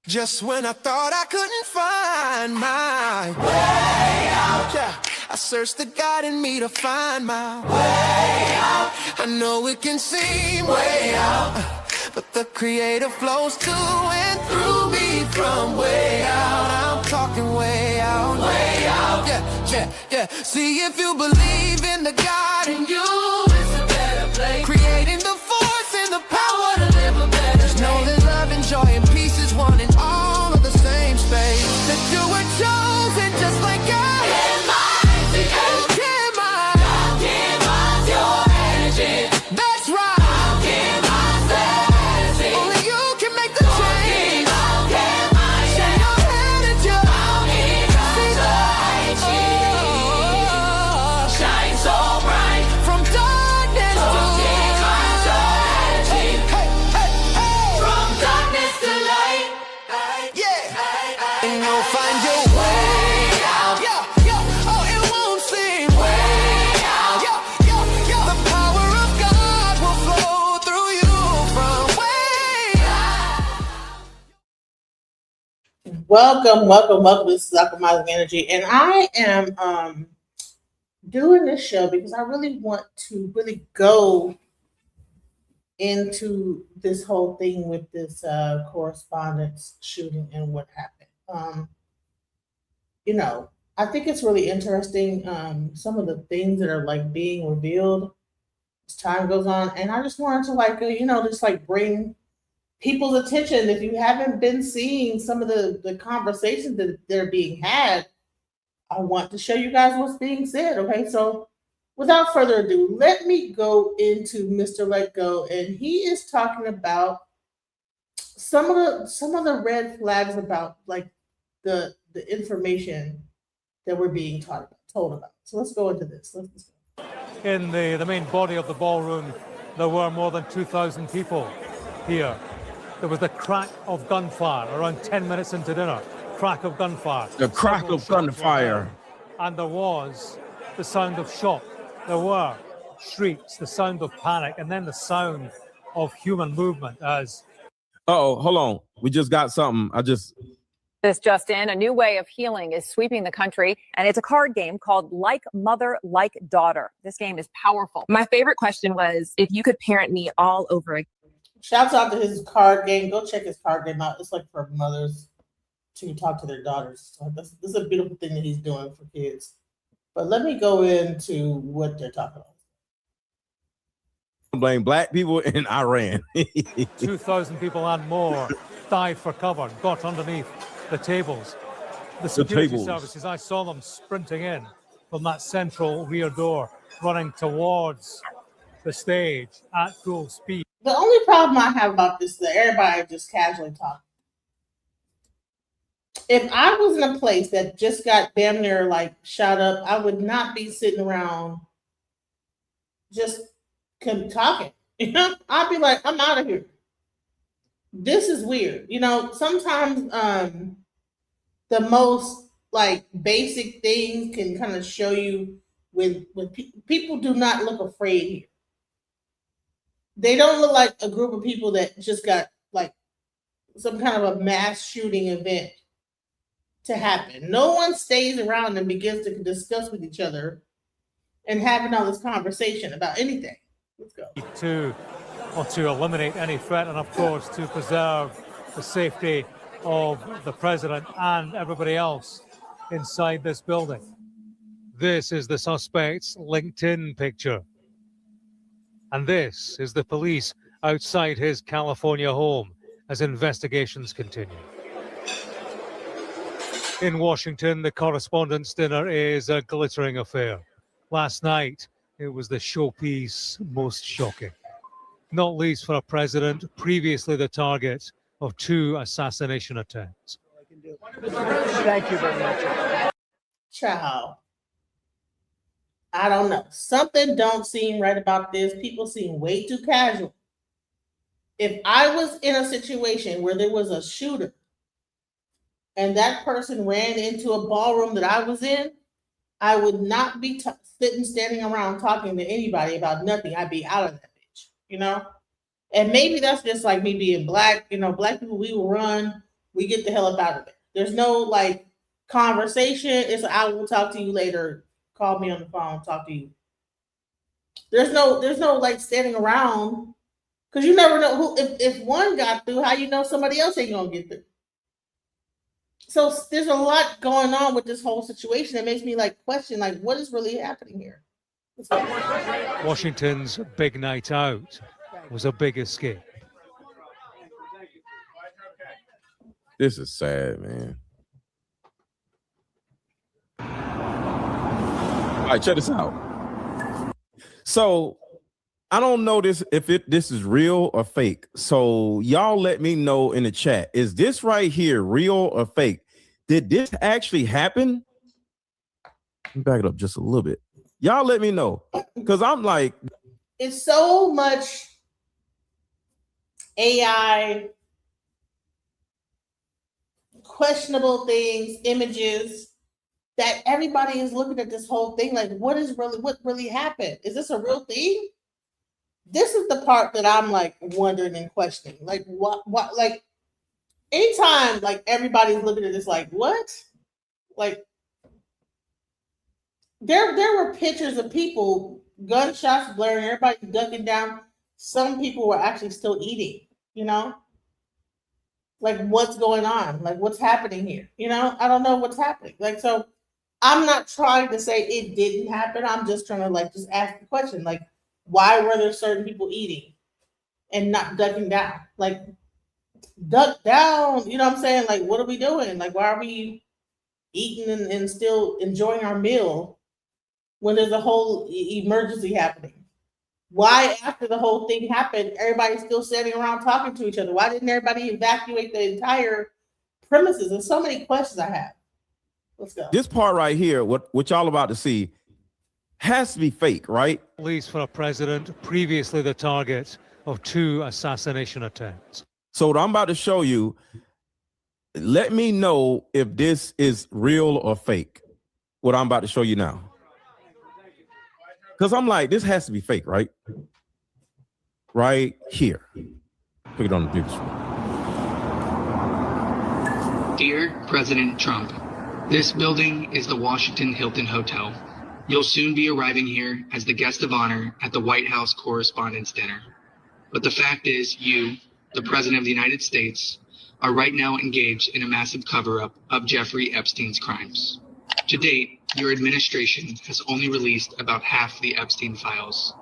Just when I thought I couldn't find my way out, yeah, I searched the God in me to find my way out. I know it can seem way out, but the Creator flows to and through me from way out. I'm talking way out, yeah, yeah, yeah. See, if you believe in the God in you, it's a better place. Creating the force and the power to live a better day. Just know that love and joy and peace is one in all of the same space. That you were chosen just like God. That's right. Only you can make the change. Shine your head at you. Shine so bright from darkness to light. Hey, hey, hey. From darkness to light. Yeah. And you'll find your way out. Yeah, yeah. Oh, it won't seem way out. Yeah, yeah, yeah. The power of God will flow through you from way out. Welcome. This is Optimizing Energy, and I am doing this show because I really want to really go into this whole thing with this correspondence shooting and what happened. I think it's really interesting, some of the things that are like being revealed as time goes on, and I just wanted to just like bring people's attention. If you haven't been seeing some of the conversations that are being had, I want to show you guys what's being said. Okay, so without further ado, let me go into Mr. Let Go, and he is talking about some of the red flags about like the information that we're being told about. So let's go into this. Let's go. In the main body of the ballroom, there were more than 2,000 people here. There was the crack of gunfire around 10 minutes into dinner. Crack of gunfire. The crack of gunfire. And there was the sound of shock. There were shrieks, the sound of panic, and then the sound of human movement as... Uh-oh, hold on. We just got something. This just in, a new way of healing is sweeping the country, and it's a card game called Like Mother, Like Daughter. This game is powerful. My favorite question was, if you could parent me all over again. Shouts out to his card game. Go check his card game out. It's like for mothers to talk to their daughters. So this is a beautiful thing that he's doing for kids. But let me go into what they're talking about. Blame black people in Iran. 2,000 people and more died for cover, got underneath the tables. The security services, I saw them sprinting in from that central rear door, running towards the stage at full speed. The only problem I have about this is that everybody just casually talking. If I was in a place that just got damn near like shot up, I would not be sitting around just talking. I'd be like, I'm out of here. This is weird. Sometimes the most like basic things can kind of show you when people do not look afraid here. They don't look like a group of people that just got like some kind of a mass shooting event to happen. No one stays around and begins to discuss with each other and having all this conversation about anything. Let's go. To eliminate any threat and, of course, to preserve the safety of the president and everybody else inside this building. This is the suspect's LinkedIn picture. And this is the police outside his California home as investigations continue. In Washington, the correspondents' dinner is a glittering affair. Last night, it was the showpiece most shocking. Not least for a president previously the target of 2 assassination attempts. Thank you very much. Ciao. I don't know. Something don't seem right about this. People seem way too casual. If I was in a situation where there was a shooter and that person ran into a ballroom that I was in, I would not be standing around talking to anybody about nothing. I'd be out of that bitch, And maybe that's just like me being black. Black people, we will run We get the hell up out of there. There's no like conversation. It's I will talk to you later. Call me on the phone. Talk to you. There's no like standing around because you never know who. If one got through, how you know somebody else ain't gonna get through. So there's a lot going on with this whole situation that makes me like question like what is really happening here. Washington's big night out was a big escape. This is sad, man. All right, check this out. So I don't know this this is real or fake. So y'all let me know in the chat. Is this right here real or fake? Did this actually happen? Let me back it up just a little bit. Y'all let me know. Because I'm like, it's so much AI, questionable things, images, that everybody is looking at this whole thing like, what really happened? Is this a real thing? This is the part that I'm like wondering and questioning. Like what like anytime like everybody's looking at this like what? Like there were pictures of people, gunshots blaring, everybody ducking down. Some people were actually still eating, you know? Like what's going on? Like what's happening here? You know, I don't know what's happening. Like, so I'm not trying to say it didn't happen. I'm just trying to like just ask the question, like, why were there certain people eating and not ducking down? Like, duck down, you know what I'm saying? Like, what are we doing? Like, why are we eating and still enjoying our meal when there's a whole emergency happening? Why, after the whole thing happened, everybody's still sitting around talking to each other? Why didn't everybody evacuate the entire premises? There's so many questions I have. Let's go. this part right here, what y'all about to see, has to be fake, right? Police for a president previously the target of 2 assassination attempts. So what I'm about to show you, let me know if this is real or fake. What I'm about to show you now. Because I'm like, this has to be fake, right? Right here. Put it on the big screen. Dear President Trump, this building is the Washington Hilton Hotel. You'll soon be arriving here as the guest of honor at the White House Correspondents' Dinner. But the fact is, you, the President of the United States, are right now engaged in a massive cover-up of Jeffrey Epstein's crimes. To date, your administration has only released about half the Epstein files.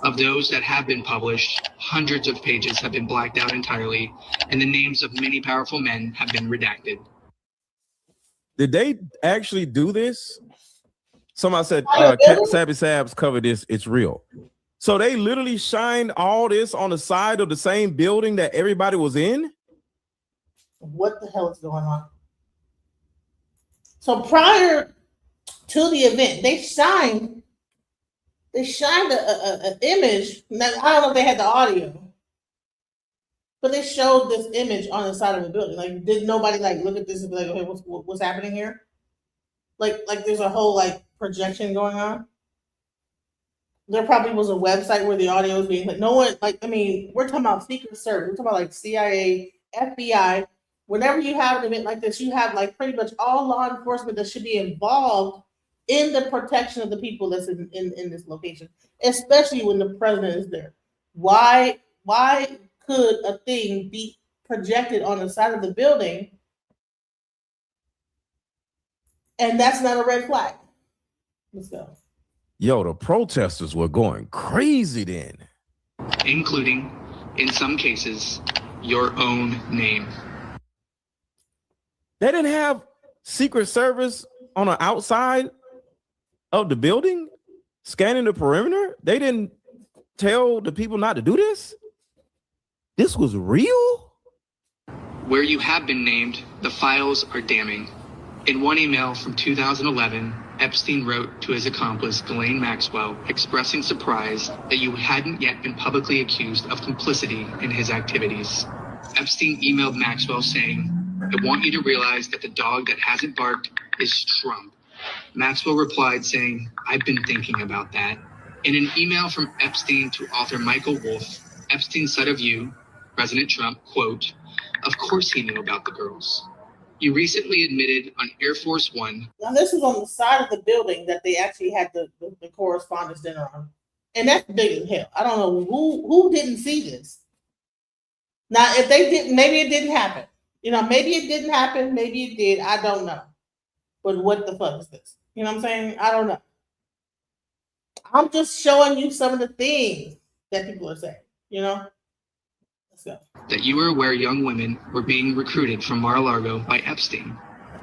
Of those that have been published, hundreds of pages have been blacked out entirely, and the names of many powerful men have been redacted. Did they actually do this? Somebody said, Sabby Sabs covered this. It's real. So they literally shined all this on the side of the same building that everybody was in? What the hell is going on? So prior to the event, they shined an image. Now, I don't know if they had the audio, but they showed this image on the side of the building. Like, did nobody like look at this and be like, okay, what's happening here? Like there's a whole like projection going on. There probably was a website where the audio was being, but no one, like, I mean, we're talking about Secret Service, we're talking about like CIA, FBI. Whenever you have an event like this, you have like pretty much all law enforcement that should be involved in the protection of the people that's in this location, especially when the president is there. Why could a thing be projected on the side of the building and that's not a red flag? Let's go. Yo, the protesters were going crazy then. Including, in some cases, your own name. They didn't have Secret Service on the outside of the building scanning the perimeter. They didn't tell the people not to do this. This was real. Where you have been named, the files are damning. In one email from 2011, Epstein wrote to his accomplice, Ghislaine Maxwell, expressing surprise that you hadn't yet been publicly accused of complicity in his activities. Epstein emailed Maxwell saying, "I want you to realize that the dog that hasn't barked is Trump." Maxwell replied saying, "I've been thinking about that." In an email from Epstein to author Michael Wolff, Epstein said of you, President Trump, quote, Of course he knew about the girls. You recently admitted on Air Force One. Now, this was on the side of the building that they actually had the correspondence dinner on. And that's big as hell. I don't know who didn't see this. Now, if they didn't, maybe it didn't happen. Maybe it didn't happen. Maybe it did. I don't know. But what the fuck is this? You know what I'm saying? I don't know. I'm just showing you some of the things that people are saying. Let's go. That you were aware young women were being recruited from Mar-a-Lago by Epstein.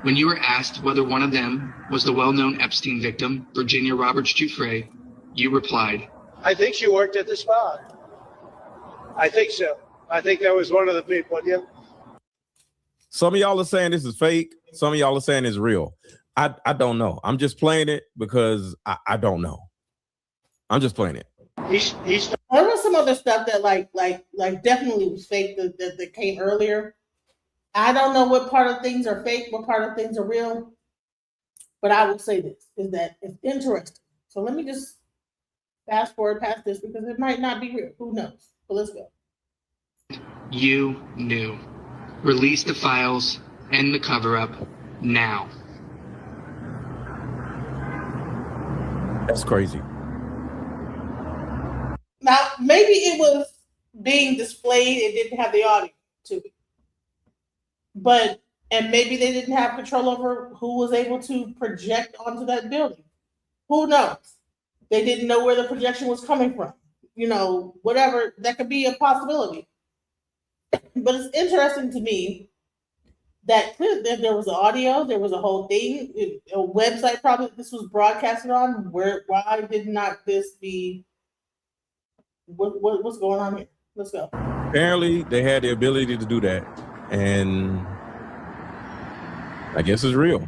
When you were asked whether one of them was the well-known Epstein victim, Virginia Roberts Giuffre, you replied, I think she worked at the spa. I think so. I think that was one of the people. Yeah. Some of y'all are saying this is fake. Some of y'all are saying it's real. I don't know. I'm just playing it because I don't know. I'm just playing it. There was some other stuff that like definitely was fake that came earlier. I don't know what part of things are fake, what part of things are real. But I will say this, is that it's interesting. So let me just fast forward past this because it might not be real. Who knows? But let's go. You knew. Release the files, end the cover-up, now. That's crazy. Now, maybe it was being displayed, it didn't have the audio to it. And maybe they didn't have control over who was able to project onto that building. Who knows? They didn't know where the projection was coming from. Whatever, that could be a possibility. But it's interesting to me that there was audio, there was a whole thing, a website probably this was broadcasted on. Why did not this be? What's going on here? Let's go. Apparently, they had the ability to do that, and I guess it's real.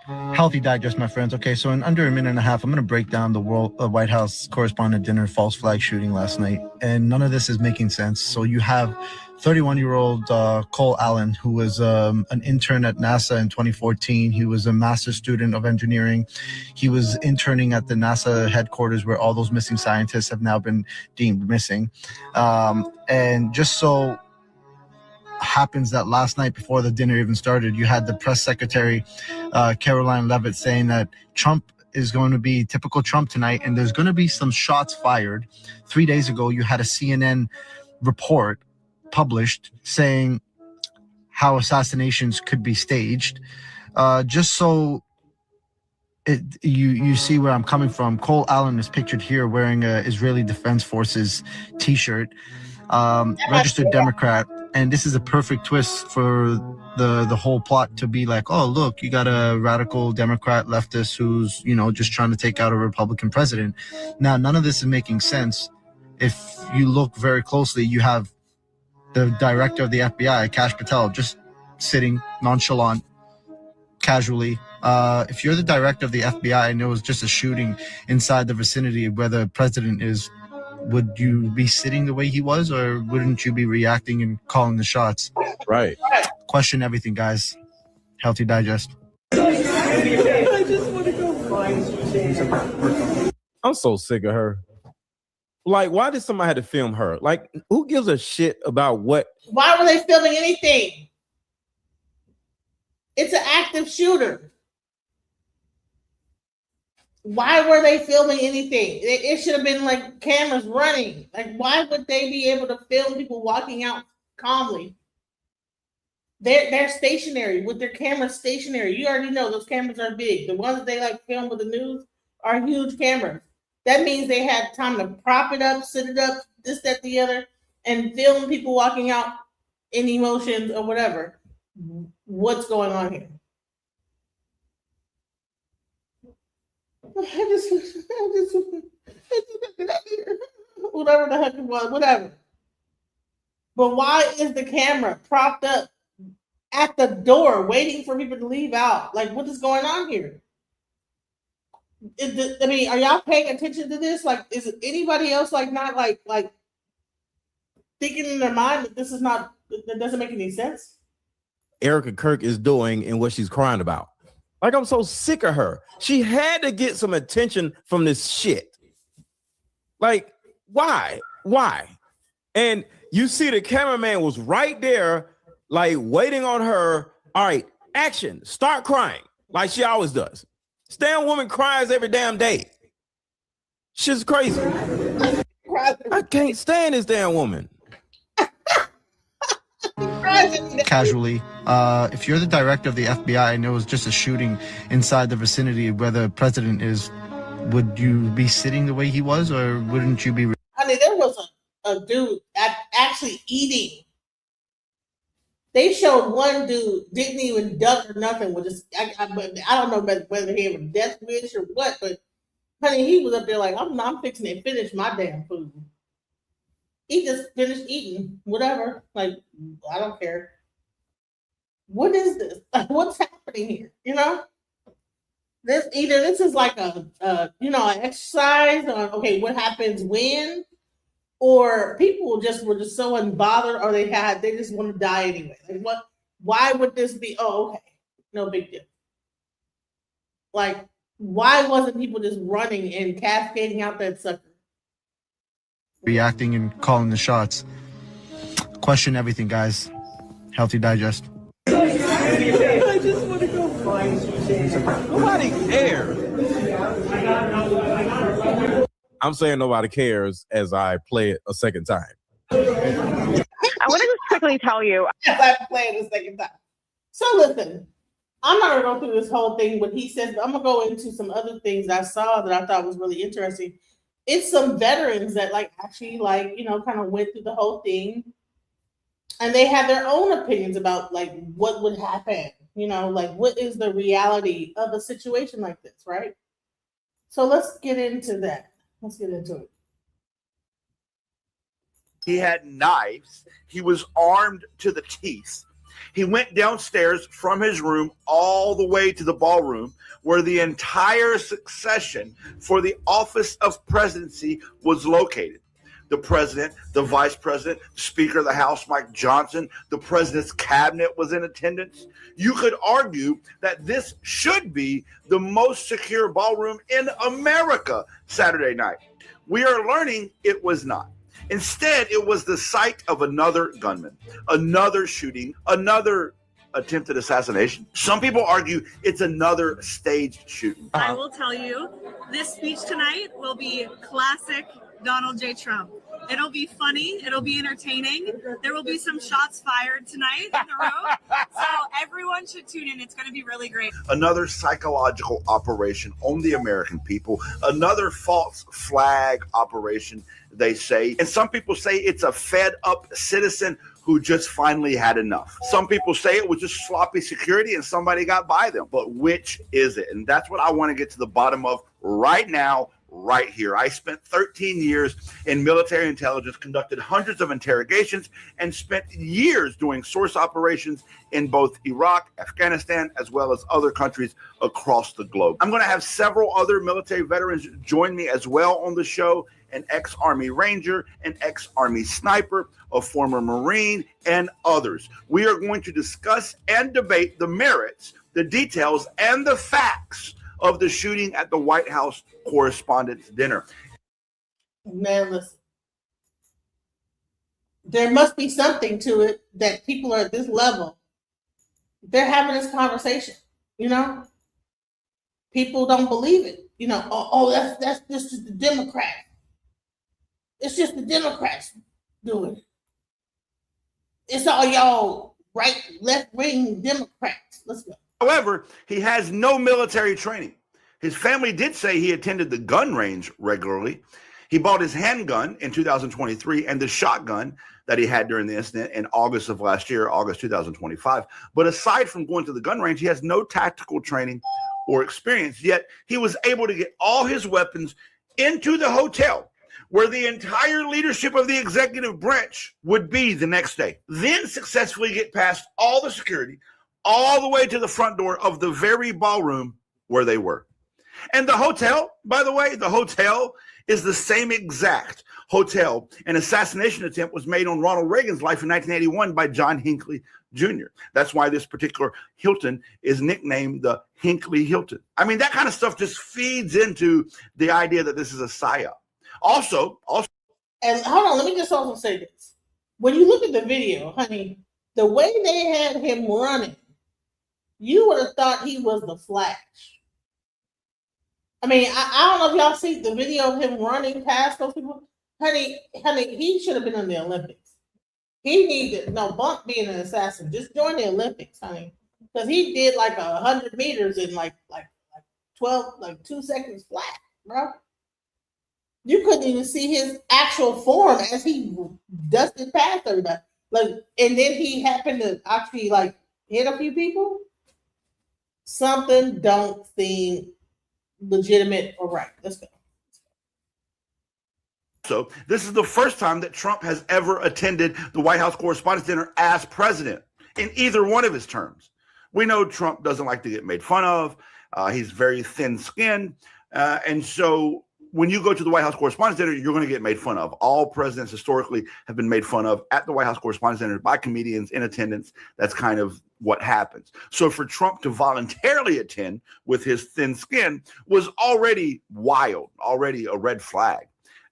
Healthy Digest, my friends. Okay, so in under a minute and a half, I'm going to break down the White House correspondent dinner false flag shooting last night, and none of this is making sense. So you have 31-year-old Cole Allen, who was an intern at NASA in 2014. He was a master's student of engineering. He was interning at the NASA headquarters where all those missing scientists have now been deemed missing. And just so happens that last night before the dinner even started, you had the press secretary, Caroline Leavitt, saying that Trump is going to be typical Trump tonight, and there's going to be some shots fired. 3 days ago, you had a CNN report published saying how assassinations could be staged. Just so you see where I'm coming from, Cole Allen is pictured here wearing a Israeli Defense Forces t-shirt, registered Democrat. And this is a perfect twist for the whole plot to be like, oh, look, you got a radical Democrat leftist who's, just trying to take out a Republican president. Now, none of this is making sense. If you look very closely, you have the director of the FBI, Kash Patel, just sitting nonchalant, casually. If you're the director of the FBI and it was just a shooting inside the vicinity of where the president is, would you be sitting the way he was, or wouldn't you be reacting and calling the shots? Right. Question everything, guys. Healthy Digest. I just want to go find. I'm so sick of her. Like, why did somebody have to film her? Like, who gives a shit about what? Why were they filming anything? It's an active shooter. Why were they filming anything? It should have been like cameras running. Like, why would they be able to film people walking out calmly? They're stationary with their cameras stationary. You already know those cameras are big. The ones that they like film with the news are huge cameras. That means they had time to prop it up, sit it up, this, that, the other, and film people walking out in emotions or whatever. What's going on here? Whatever the heck it was, whatever. But why is the camera propped up at the door waiting for people to leave out? Like, what is going on here? Are y'all paying attention to this? Like, is anybody else not thinking in their mind that this is not, that doesn't make any sense? Erica Kirk is doing and what she's crying about. Like, I'm so sick of her. She had to get some attention from this shit. Like, why? And you see the cameraman was right there like waiting on her. All right, action, start crying like she always does. This damn woman cries every damn day. She's crazy. I can't stand this damn woman. Casually, if you're the director of the FBI and it was just a shooting inside the vicinity where the president is, would you be sitting the way he was, or wouldn't you be? Honey, there was a dude actually eating. They showed one dude didn't even duck or nothing. With just, I don't know whether he had a death wish or what, but honey, he was up there like, I'm fixing to finish my damn food. He just finished eating, whatever. Like, I don't care. What is this? Like, what's happening here? You know, this is like an exercise on okay, what happens when, or people were just so unbothered, or they just want to die anyway. Like, what? Why would this be? Oh, okay, no big deal. Like, why wasn't people just running and cascading out that sucker? Reacting and calling the shots. Question everything, guys. Healthy Digest. I just want to go find nobody cares. I'm saying nobody cares as I play it a second time. I want to just quickly tell you. As I play it a second time. So listen, I'm not going to go through this whole thing, what he says, but I'm going to go into some other things I saw that I thought was really interesting. It's some veterans that actually kind of went through the whole thing, and they had their own opinions about what would happen, what is the reality of a situation like this, right? So let's get into that. Let's get into it. He had knives. He was armed to the teeth. He went downstairs from his room all the way to the ballroom where the entire succession for the office of presidency was located. The president, the vice president, Speaker of the House, Mike Johnson, the president's cabinet was in attendance. You could argue that this should be the most secure ballroom in America Saturday night. We are learning it was not. Instead, it was the site of another gunman, another shooting, another attempted assassination. Some people argue it's another staged shooting. I will tell you, this speech tonight will be classic Donald J. Trump. It'll be funny. It'll be entertaining. There will be some shots fired tonight in the room. So everyone should tune in. It's going to be really great. Another psychological operation on the American people. Another false flag operation, they say. And some people say it's a fed up citizen who just finally had enough. Some people say it was just sloppy security and somebody got by them. But which is it? And that's what I want to get to the bottom of right now, right here. I spent 13 years in military intelligence, conducted hundreds of interrogations, and spent years doing source operations in both Iraq, Afghanistan, as well as other countries across the globe. I'm going to have several other military veterans join me as well on the show, an ex-Army Ranger, an ex-Army sniper, a former Marine, and others. We are going to discuss and debate the merits, the details, and the facts of the shooting at the White House Correspondents' Dinner. Man, listen. There must be something to it that people are at this level. They're having this conversation, People don't believe it. That's just the Democrats. It's just the Democrats doing it. It's all y'all right, left-wing Democrats. Let's go. However, he has no military training. His family did say he attended the gun range regularly. He bought his handgun in 2023 and the shotgun that he had during the incident in August of last year, August 2025. But aside from going to the gun range, he has no tactical training or experience. Yet he was able to get all his weapons into the hotel where the entire leadership of the executive branch would be the next day. Then successfully get past all the security, all the way to the front door of the very ballroom where they were. And the hotel, by the way, the hotel is the same exact hotel an assassination attempt was made on Ronald Reagan's life in 1981 by John Hinckley Jr. That's why this particular Hilton is nicknamed the Hinckley Hilton. I mean, that kind of stuff just feeds into the idea that this is a psyop. Also, and hold on, let me just also say this. When you look at the video, honey, The way they had him running, you would have thought he was the Flash. I mean, I don't know if y'all see the video of him running past those people. Honey, he should have been in the Olympics. He needed no bunk being an assassin. Just join the Olympics, honey, because he did like 100 meters in like 2 seconds flat, bro. You couldn't even see his actual form as he dusted past everybody. Like, and then he happened to actually like hit a few people. Something don't seem legitimate or right. Let's go. So this is the first time that Trump has ever attended the White House Correspondents' Dinner as president in either one of his terms. We know Trump doesn't like to get made fun of. He's very thin-skinned. And so when you go to the White House Correspondents' Dinner, you're going to get made fun of. All presidents historically have been made fun of at the White House Correspondents' Dinner by comedians in attendance. That's kind of what happens. So for Trump to voluntarily attend with his thin skin was already wild, already a red flag.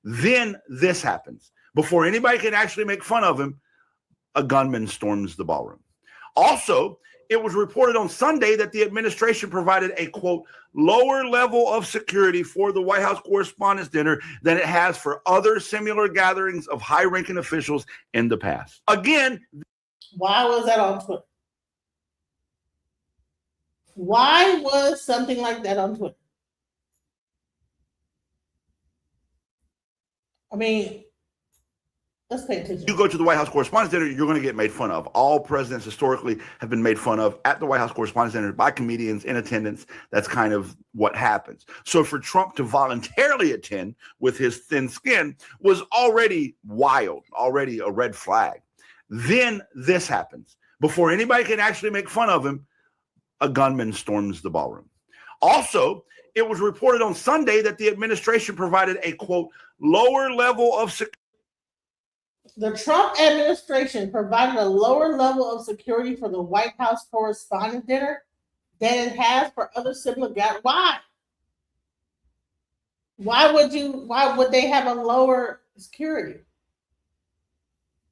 Then this happens. Before anybody can actually make fun of him, a gunman storms the ballroom. Also, it was reported on Sunday that the administration provided a, quote, lower level of security for the White House Correspondents' Dinner than it has for other similar gatherings of high-ranking officials in the past. Again, why was that on Twitter? Why was something like that on Twitter? I mean, let's pay attention. You go to the White House Correspondents' Dinner, you're going to get made fun of. All presidents historically have been made fun of at the White House Correspondents' Dinner by comedians in attendance. That's kind of what happens. So for Trump to voluntarily attend with his thin skin was already wild, already a red flag. Then this happens. Before anybody can actually make fun of him, a gunman storms the ballroom. Also, it was reported on Sunday that the administration provided a, quote, lower level of security. The Trump administration provided a lower level of security for the White House Correspondents' Dinner than it has for other similar gatherings. Why? Why would they have a lower security?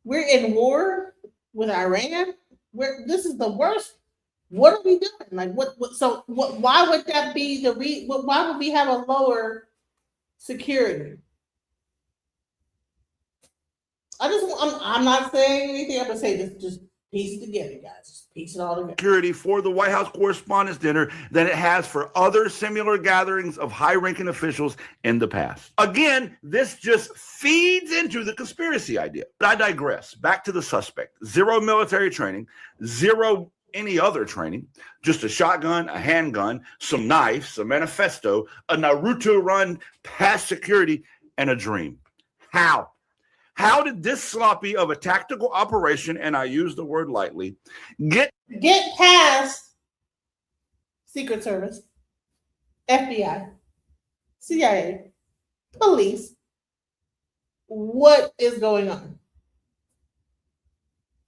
We're in war with Iran. This is the worst. What are we doing? Like why would that be why would we have a lower security? I'm not saying anything. I'm gonna say this, just piece it together, guys. Just piece it all together. Security for the White House Correspondents' Dinner than it has for other similar gatherings of high-ranking officials in the past. Again, this just feeds into the conspiracy idea. But I digress. Back to the suspect. Zero military training, zero any other training, just a shotgun, a handgun, some knives, a manifesto, a Naruto run past security, and a dream. How? How did this sloppy of a tactical operation, and I use the word lightly, get past Secret Service, FBI, CIA, police? What is going on?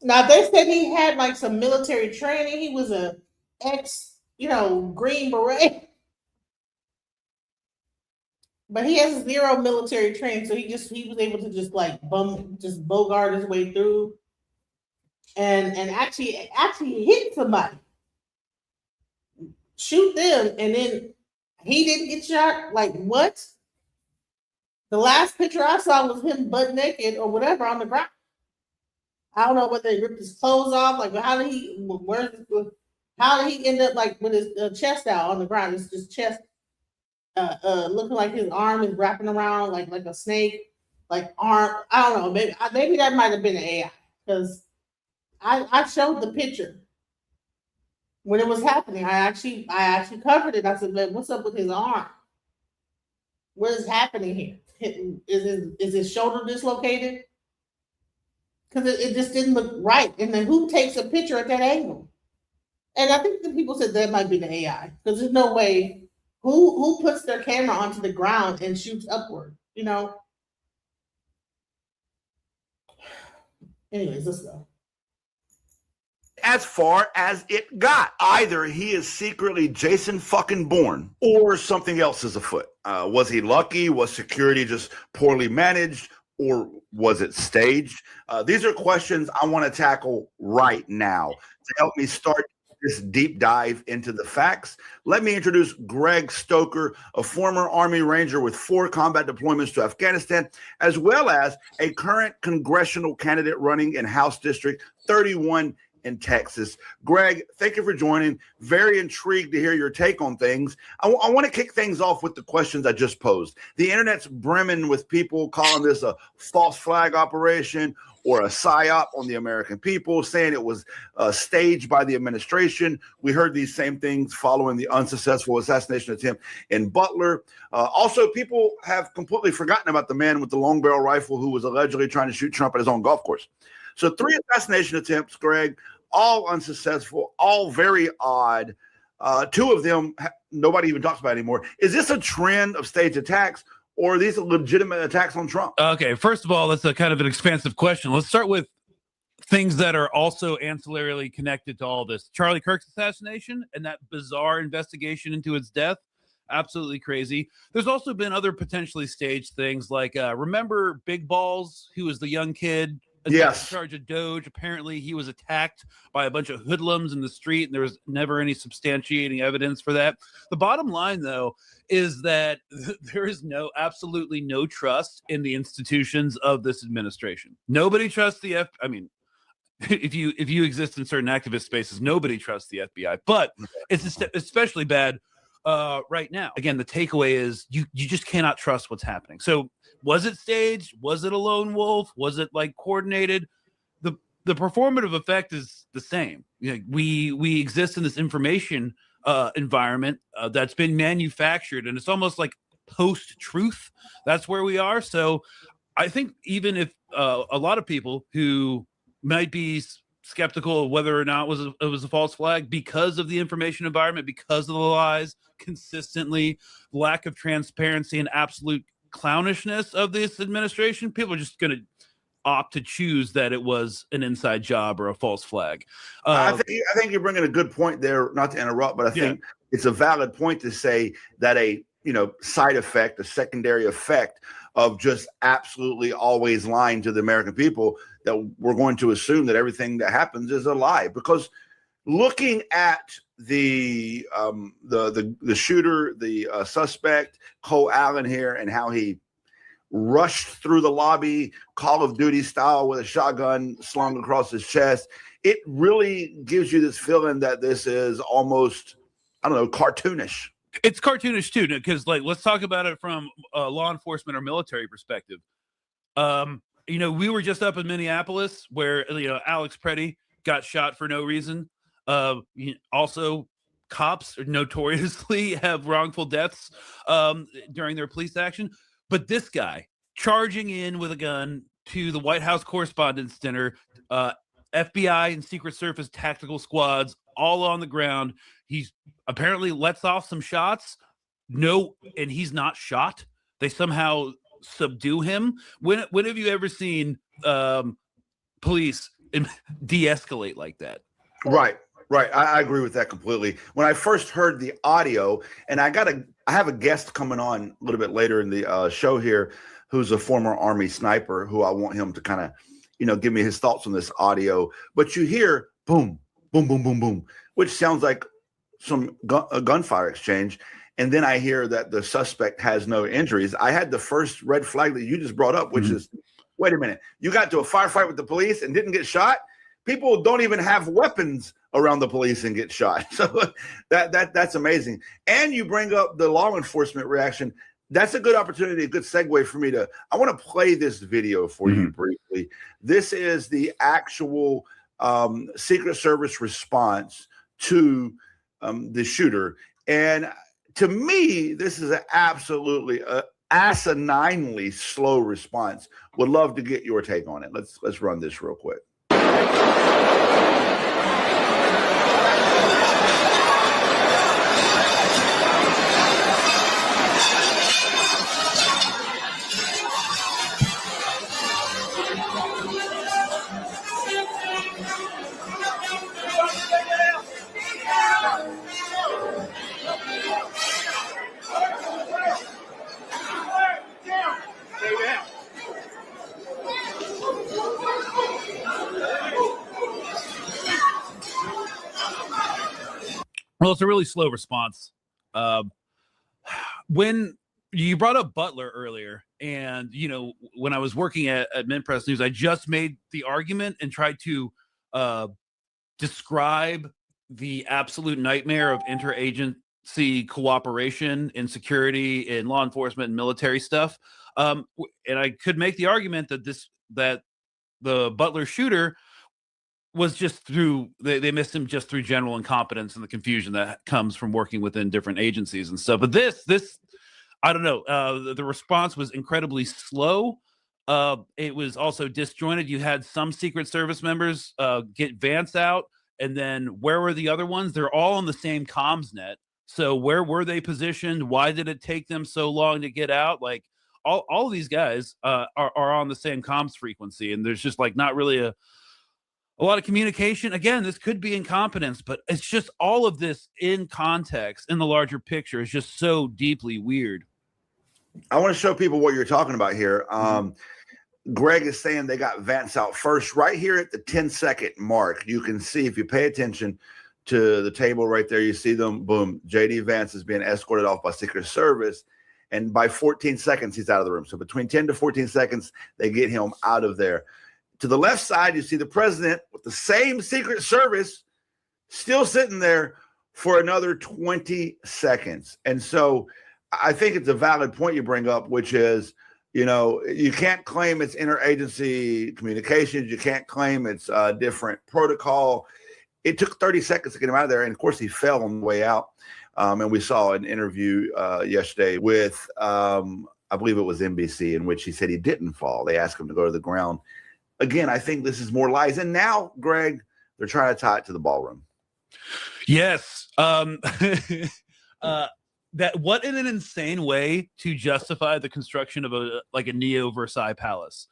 Now, they said he had like some military training. He was a Green Beret. But he has zero military training, so he was able to just bogart his way through and actually hit somebody. Shoot them, and then he didn't get shot. Like, what? The last picture I saw was him butt naked or whatever on the ground. I don't know whether they ripped his clothes off. Like, how did he end up like with his chest out on the ground? It's just chest, looking like his arm is wrapping around like a snake, like arm. I don't know. Maybe that might have been an AI, because I showed the picture when it was happening. I actually covered it. I said, "Man, what's up with his arm? What is happening here? Is his shoulder dislocated?" Because it just didn't look right. And then who takes a picture at that angle? And I think the people said that might be the AI, because there's no way who puts their camera onto the ground and shoots upward, Anyways, let's go. As far as it got, either he is secretly Jason fucking Bourne or something else is afoot. Was he lucky? Was security just poorly managed? or was it staged? These are questions I want to tackle right now. To help me start this deep dive into the facts, let me introduce Greg Stoker, a former Army Ranger with 4 combat deployments to Afghanistan, as well as a current congressional candidate running in House District 31 in Texas. Greg, thank you for joining. Very intrigued to hear your take on things. I want to kick things off with the questions I just posed. The internet's brimming with people calling this a false flag operation or a psyop on the American people, saying it was staged by the administration. We heard these same things following the unsuccessful assassination attempt in Butler. Also, people have completely forgotten about the man with the long barrel rifle who was allegedly trying to shoot Trump at his own golf course. So 3 assassination attempts, Greg, all unsuccessful, all very odd. 2 of them, nobody even talks about anymore. Is this a trend of staged attacks, or are these legitimate attacks on Trump? Okay, first of all, that's a kind of an expansive question. Let's start with things that are also ancillarily connected to all this. Charlie Kirk's assassination and that bizarre investigation into his death. Absolutely crazy. There's also been other potentially staged things like, remember Big Balls, who was the young kid Yes. in charge of Doge? Apparently he was attacked by a bunch of hoodlums in the street, and there was never any substantiating evidence for that. The bottom line, though, is that there is absolutely no trust in the institutions of this administration. Nobody trusts the I mean, if you exist in certain activist spaces, nobody trusts the FBI, but it's especially bad right now. Again, the takeaway is you just cannot trust what's happening. So was it staged? Was it a lone wolf? Was it like coordinated? The performative effect is the same. You know, we exist in this information environment that's been manufactured, and it's almost like post-truth. That's where we are. So I think even if a lot of people who might be skeptical of whether or not it was a false flag because of the information environment, because of the lies consistently, lack of transparency, and absolute clownishness of this administration, people are just going to opt to choose that it was an inside job or a false flag. I think you're bringing a good point there, not to interrupt, but I think it's a valid point to say that a side effect, a secondary effect of just absolutely always lying to the American people, that we're going to assume that everything that happens is a lie. Because looking at the shooter, the suspect, Cole Allen here, and how he rushed through the lobby, Call of Duty style, with a shotgun slung across his chest, it really gives you this feeling that this is almost, I don't know, cartoonish. It's cartoonish too, because let's talk about it from a law enforcement or military perspective. We were just up in Minneapolis where Alex Preddy got shot for no reason. Also, cops notoriously have wrongful deaths during their police action. But this guy charging in with a gun to the White House Correspondents' Dinner, FBI and Secret Service tactical squads all on the ground. He's apparently lets off some shots. No, and he's not shot. They somehow subdue him. When have you ever seen police de-escalate like that? Right. I agree with that completely. When I first heard the audio, and I have a guest coming on a little bit later in the show here, who's a former Army sniper, who I want him to kind of, give me his thoughts on this audio. But you hear boom, boom, boom, boom, boom, which sounds like a gunfire exchange. And then I hear that the suspect has no injuries. I had the first red flag that you just brought up, which is, wait a minute, you got to a firefight with the police and didn't get shot? People don't even have weapons around the police and get shot. So that's amazing. And you bring up the law enforcement reaction. That's a good opportunity, a good segue for me I want to play this video for you briefly. This is the actual Secret Service response to the shooter. And to me, this is an absolutely asininely slow response. Would love to get your take on it. Let's run this real quick. Well, it's a really slow response. When you brought up Butler earlier, and when I was working at Mint Press News, I just made the argument and tried to describe the absolute nightmare of interagency cooperation in security, in law enforcement, and military stuff. And I could make the argument that the Butler shooter was just through they missed him just through general incompetence and the confusion that comes from working within different agencies and stuff. But this I don't know. The response was incredibly slow. It was also disjointed. You had some Secret Service members get Vance out, and then where were the other ones? They're all on the same comms net. So where were they positioned? Why did it take them so long to get out? Like all of these guys are on the same comms frequency, and there's just like not really a lot of communication. Again, this could be incompetence, but it's just all of this in context in the larger picture is just so deeply weird. I want to show people what you're talking about here. Greg is saying they got Vance out first. Right here at the 10-second mark, you can see, if you pay attention to the table right there, you see them, boom, J.D. Vance is being escorted off by Secret Service, and by 14 seconds, he's out of the room. So between 10 to 14 seconds, they get him out of there. To the left side, you see the president with the same Secret Service still sitting there for another 20 seconds. And so I think it's a valid point you bring up, which is, you can't claim it's interagency communications. You can't claim it's a different protocol. It took 30 seconds to get him out of there. And of course, he fell on the way out. And we saw an interview yesterday with, I believe it was NBC, in which he said he didn't fall. They asked him to go to the ground. Again, I think this is more lies. And now, Greg, they're trying to tie it to the ballroom. Yes. That what in an insane way to justify the construction of a neo Versailles palace.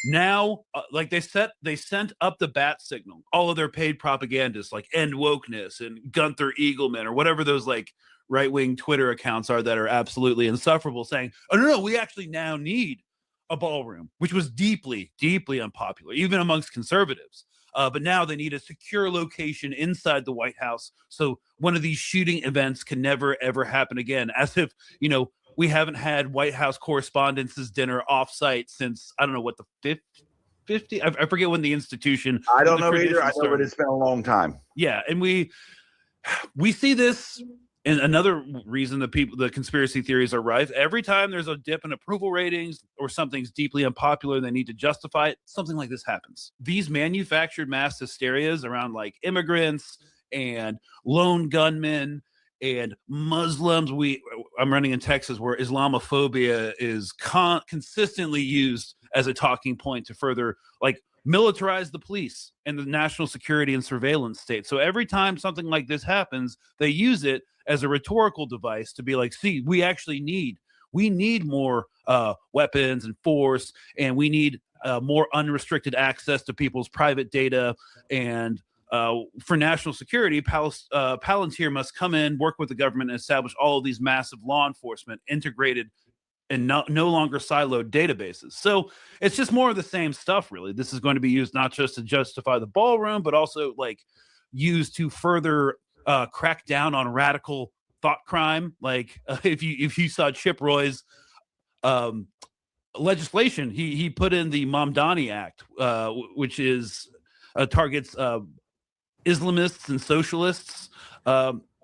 Now like they sent up the bat signal. All of their paid propagandists like End Wokeness and Gunther Eagleman or whatever those like right-wing Twitter accounts are that are absolutely insufferable, saying, "Oh no, we actually now need a ballroom," which was deeply, deeply unpopular, even amongst conservatives. But now they need a secure location inside the White House, so one of these shooting events can never, ever happen again. As if, we haven't had White House Correspondents' Dinner off-site since, I don't know what, the 50? I forget when the institution. I don't know either. I know, but it's been a long time. Yeah, and we see this. And another reason the conspiracy theories are rife, every time there's a dip in approval ratings or something's deeply unpopular, they need to justify it. Something like this happens. These manufactured mass hysterias around like immigrants and lone gunmen and Muslims. I'm running in Texas where Islamophobia is consistently used as a talking point to further militarize the police and the national security and surveillance state. So every time something like this happens, they use it as a rhetorical device to be like, see, we need more weapons and force, and we need more unrestricted access to people's private data. And for national security, Palantir must come in, work with the government, and establish all of these massive law enforcement integrated and no longer siloed databases. So it's just more of the same stuff, really. This is going to be used not just to justify the ballroom, but also used to further crack down on radical thought crime. If you saw Chip Roy's legislation, he put in the Mamdani Act, which is targets Islamists and socialists.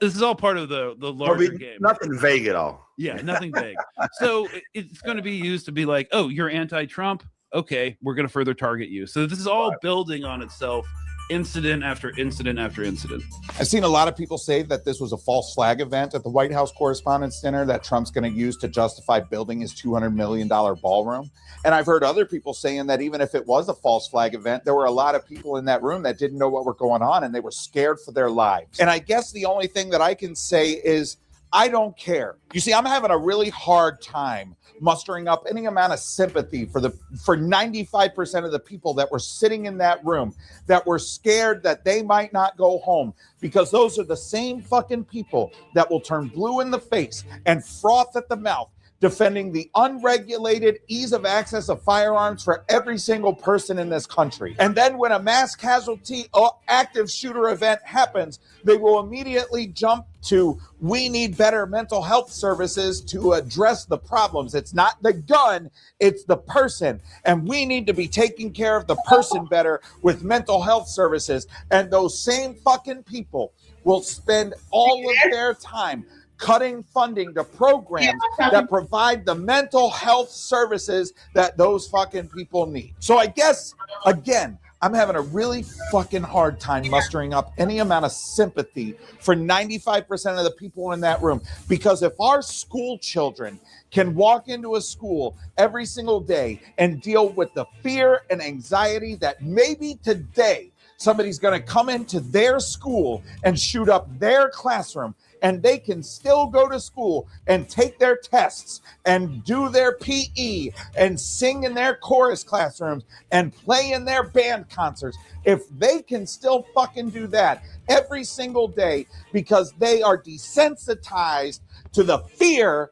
This is all part of the larger game. Nothing vague at all. Yeah, nothing vague. So it's going to be used to be like, oh, you're anti-Trump? Okay, we're going to further target you. So this is all building on itself, incident after incident after incident. I've seen a lot of people say that this was a false flag event at the White House Correspondents' Dinner that Trump's going to use to justify building his $200 million ballroom. And I've heard other people saying that even if it was a false flag event, there were a lot of people in that room that didn't know what were going on and they were scared for their lives. And I guess the only thing that I can say is I don't care. You see, I'm having a really hard time mustering up any amount of sympathy for 95% of the people that were sitting in that room that were scared that they might not go home, because those are the same fucking people that will turn blue in the face and froth at the mouth defending the unregulated ease of access of firearms for every single person in this country. And then when a mass casualty or active shooter event happens, they will immediately jump to, we need better mental health services to address the problems. It's not the gun, it's the person. And we need to be taking care of the person better with mental health services. And those same fucking people will spend all of their time cutting funding to programs that provide the mental health services that those fucking people need. So I guess, again, I'm having a really fucking hard time mustering up any amount of sympathy for 95% of the people in that room. Because if our school children can walk into a school every single day and deal with the fear and anxiety that maybe today somebody's going to come into their school and shoot up their classroom, and they can still go to school and take their tests and do their PE and sing in their chorus classrooms and play in their band concerts. If they can still fucking do that every single day because they are desensitized to the fear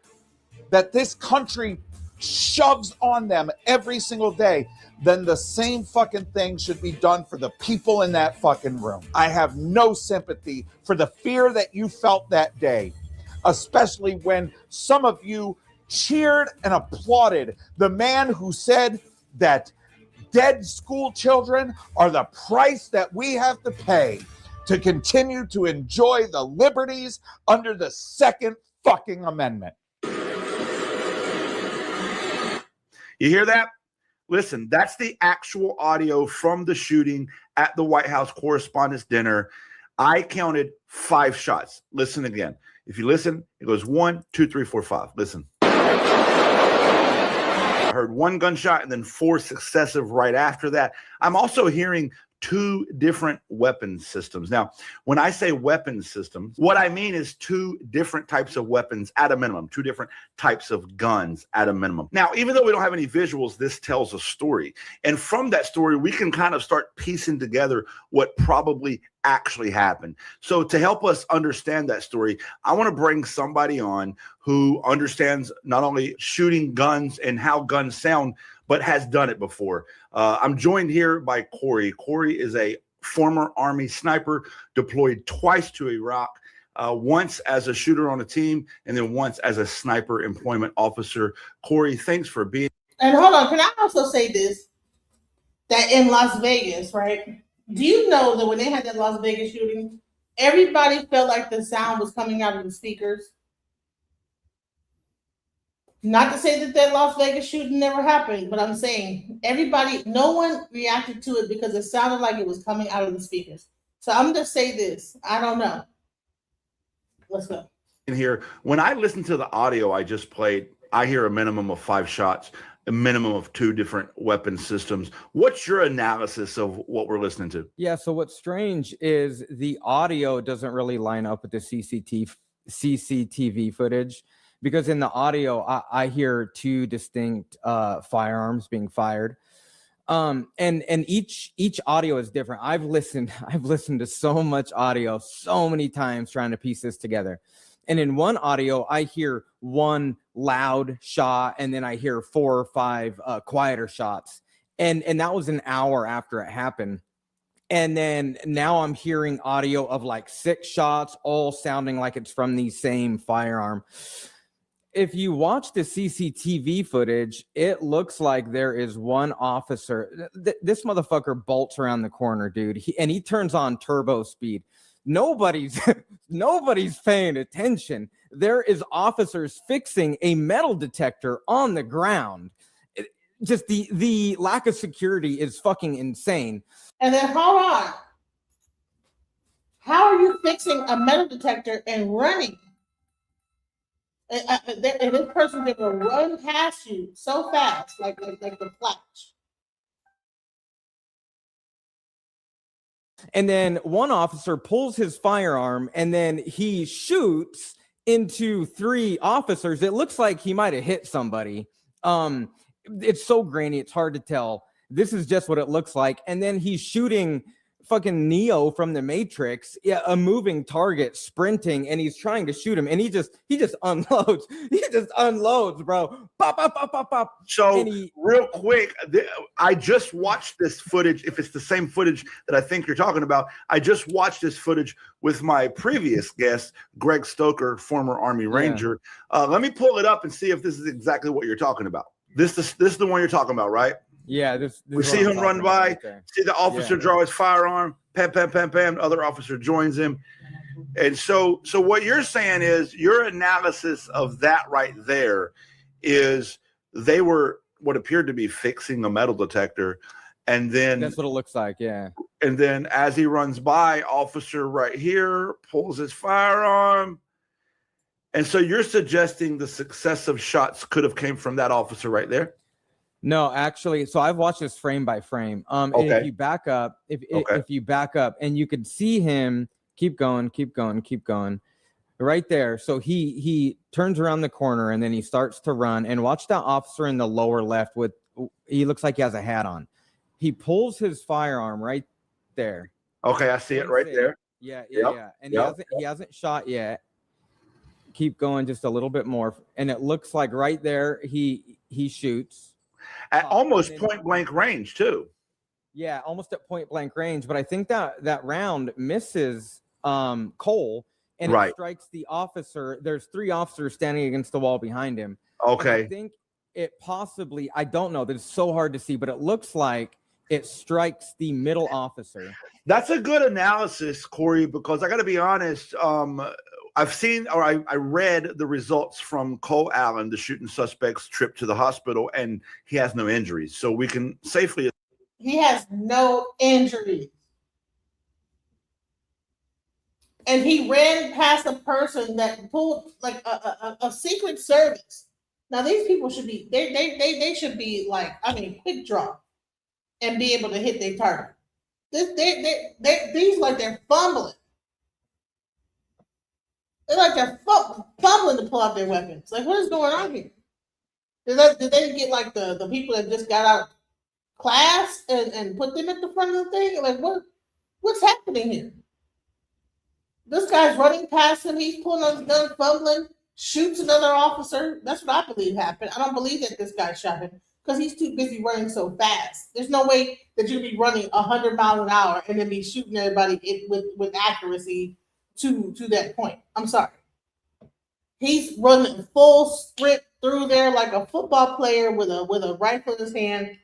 that this country shoves on them every single day, then the same fucking thing should be done for the people in that fucking room. I have no sympathy for the fear that you felt that day, especially when some of you cheered and applauded the man who said that dead school children are the price that we have to pay to continue to enjoy the liberties under the Second fucking Amendment. You hear that? Listen, that's the actual audio from the shooting at the White House Correspondents' Dinner. I counted 5 shots. Listen again. If you listen, it goes 1, 2, 3, 4, 5. Listen. I heard 1 gunshot and then 4 successive right after that. I'm also hearing 2 different weapon systems. Now, when I say weapon systems, what I mean is 2 different types of weapons at a minimum, 2 different types of guns at a minimum. Now, even though we don't have any visuals, this tells a story. And from that story, we can kind of start piecing together what probably actually happened. So to help us understand that story, I want to bring somebody on who understands not only shooting guns and how guns sound, but has done it before. I'm joined here by Corey. Corey is a former Army sniper deployed twice to Iraq, once as a shooter on a team and then once as a sniper employment officer. Corey, thanks for being. And hold on, can I also say this? That in Las Vegas, right? Do you know that when they had that Las Vegas shooting, everybody felt like the sound was coming out of the speakers? Not to say that that Las Vegas shooting never happened, but I'm saying everybody, no one reacted to it because it sounded like it was coming out of the speakers. So I'm just say this. I don't know. Let's go. In here, when I listen to the audio I just played, I hear a minimum of 5 shots, a minimum of 2 different weapon systems. What's your analysis of what we're listening to? Yeah, so what's strange is the audio doesn't really line up with the CCTV footage, because in the audio, I hear 2 distinct firearms being fired. And each audio is different. I've listened to so much audio so many times trying to piece this together. And in one audio, I hear 1 loud shot, and then I hear 4 or 5 quieter shots. And that was an hour after it happened. And then now I'm hearing audio of like 6 shots, all sounding like it's from the same firearm. If you watch the CCTV footage, it looks like there is 1 officer. This motherfucker bolts around the corner, dude. He turns on turbo speed. Nobody's paying attention. There is officers fixing a metal detector on the ground. Just the lack of security is fucking insane. And then hold on. How are you fixing a metal detector and running? And this person can run past you so fast, like the flash. And then 1 officer pulls his firearm and then he shoots into 3 officers. It looks like he might have hit somebody. It's so grainy, it's hard to tell. This is just what it looks like. And then he's shooting fucking Neo from the Matrix, a moving target sprinting, and he's trying to shoot him, and he just unloads. He just unloads, bro. Pop, pop, pop, pop, pop. So real quick, I just watched this footage. If it's the same footage that I think you're talking about, I just watched this footage with my previous guest, Greg Stoker, former Army Ranger. Let me pull it up and see if this is exactly what you're talking about. This is the one you're talking about, right? Yeah, this we see him run by, see the officer draw his firearm, pam, pam, pam, pam. The other officer joins him. And so what you're saying is your analysis of that right there is they were what appeared to be fixing a metal detector. And then that's what it looks like, yeah. And then as he runs by, officer right here pulls his firearm. And so you're suggesting the successive shots could have came from that officer right there? No, actually, so I've watched this frame by frame. And if you back up, if you back up, and you could see him keep going, right there. So he turns around the corner and then he starts to run. And watch that officer in the lower left he looks like he has a hat on. He pulls his firearm right there. Okay, I see it right there. Yeah. And he hasn't shot yet. Keep going just a little bit more, and it looks like right there he shoots. At almost point blank range, too. Yeah, almost at point blank range. But I think that round misses Cole, and it strikes the officer. There's 3 officers standing against the wall behind him. Okay. And I think it possibly, I don't know, it's so hard to see, but it looks like it strikes the middle officer. That's a good analysis, Corey, because I got to be honest. I've seen, or I read the results from Cole Allen, the shooting suspect's trip to the hospital, and he has no injuries. So we can safely. He has no injuries. And he ran past a person that pulled like a Secret Service. Now these people should be, they should be like, quick draw and be able to hit their target. These like they're fumbling. They're like they're fumbling to pull out their weapons. Like, what is going on here? Did they get like the people that just got out of class and put them at the front of the thing? Like, what's happening here? This guy's running past him. He's pulling on his gun, fumbling, shoots another officer. That's what I believe happened. I don't believe that this guy shot him because he's too busy running so fast. There's no way that you'd be running 100 miles an hour and then be shooting everybody with accuracy to that point. I'm sorry. He's running full sprint through there like a football player with a rifle in his hand,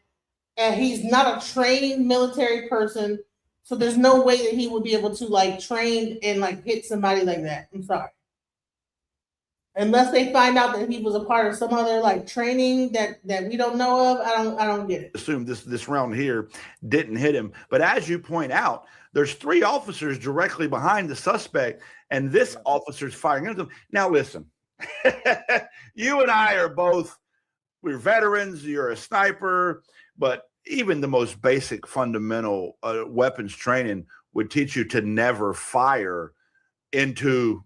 and he's not a trained military person, so there's no way that he would be able to like train and like hit somebody like that. I'm sorry. Unless they find out that he was a part of some other like training that we don't know of, I don't get it. Assume this round here didn't hit him, but as you point out, there's 3 officers directly behind the suspect, and this officer's firing into them. Now listen, you and I are we're veterans. You're a sniper, but even the most basic fundamental weapons training would teach you to never fire into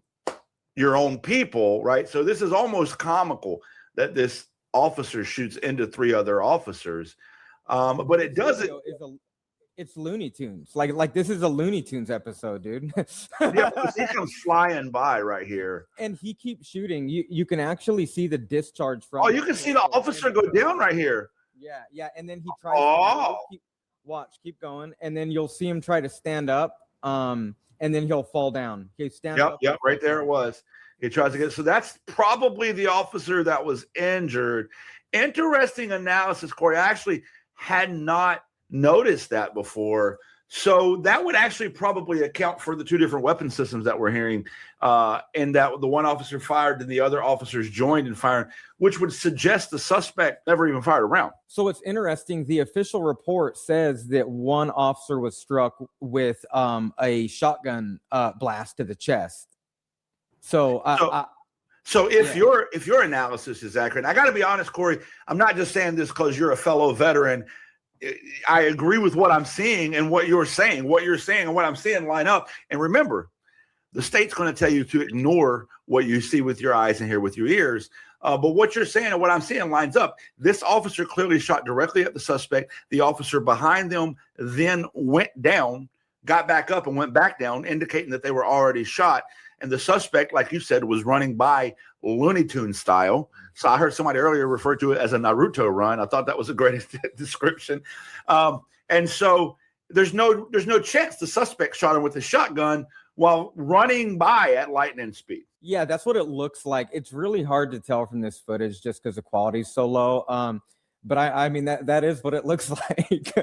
your own people, right? So this is almost comical that this officer shoots into 3 other officers, but it doesn't. It's Looney Tunes. Like this is a Looney Tunes episode, dude. Yeah, he comes flying by right here, and he keeps shooting. You can actually see the discharge from. Oh, you can see the officer go down right here. Yeah, and then he tries. Keep going, and then you'll see him try to stand up. And then he'll fall down. He stands up. Yep, right there it was. He tries to get. So that's probably the officer that was injured. Interesting analysis, Corey. I actually had not noticed that before. So that would actually probably account for the 2 different weapon systems that we're hearing, and that the one officer fired and the other officers joined in firing, which would suggest the suspect never even fired a round. So it's interesting. The official report says that one officer was struck with a shotgun blast to the chest. So if your analysis is accurate, I got to be honest, Corey, I'm not just saying this because you're a fellow veteran. I agree with what I'm seeing and what you're saying. What you're saying and what I'm seeing line up. And remember, the state's going to tell you to ignore what you see with your eyes and hear with your ears. But what you're saying and what I'm seeing lines up. This officer clearly shot directly at the suspect. The officer behind them then went down, got back up and went back down, indicating that they were already shot. And the suspect, like you said, was running by Looney Tunes style. So I heard somebody earlier refer to it as a Naruto run. I thought that was a great description. And so there's no chance the suspect shot him with a shotgun while running by at lightning speed. Yeah, that's what it looks like. It's really hard to tell from this footage just because the quality is so low. But I mean, that is what it looks like.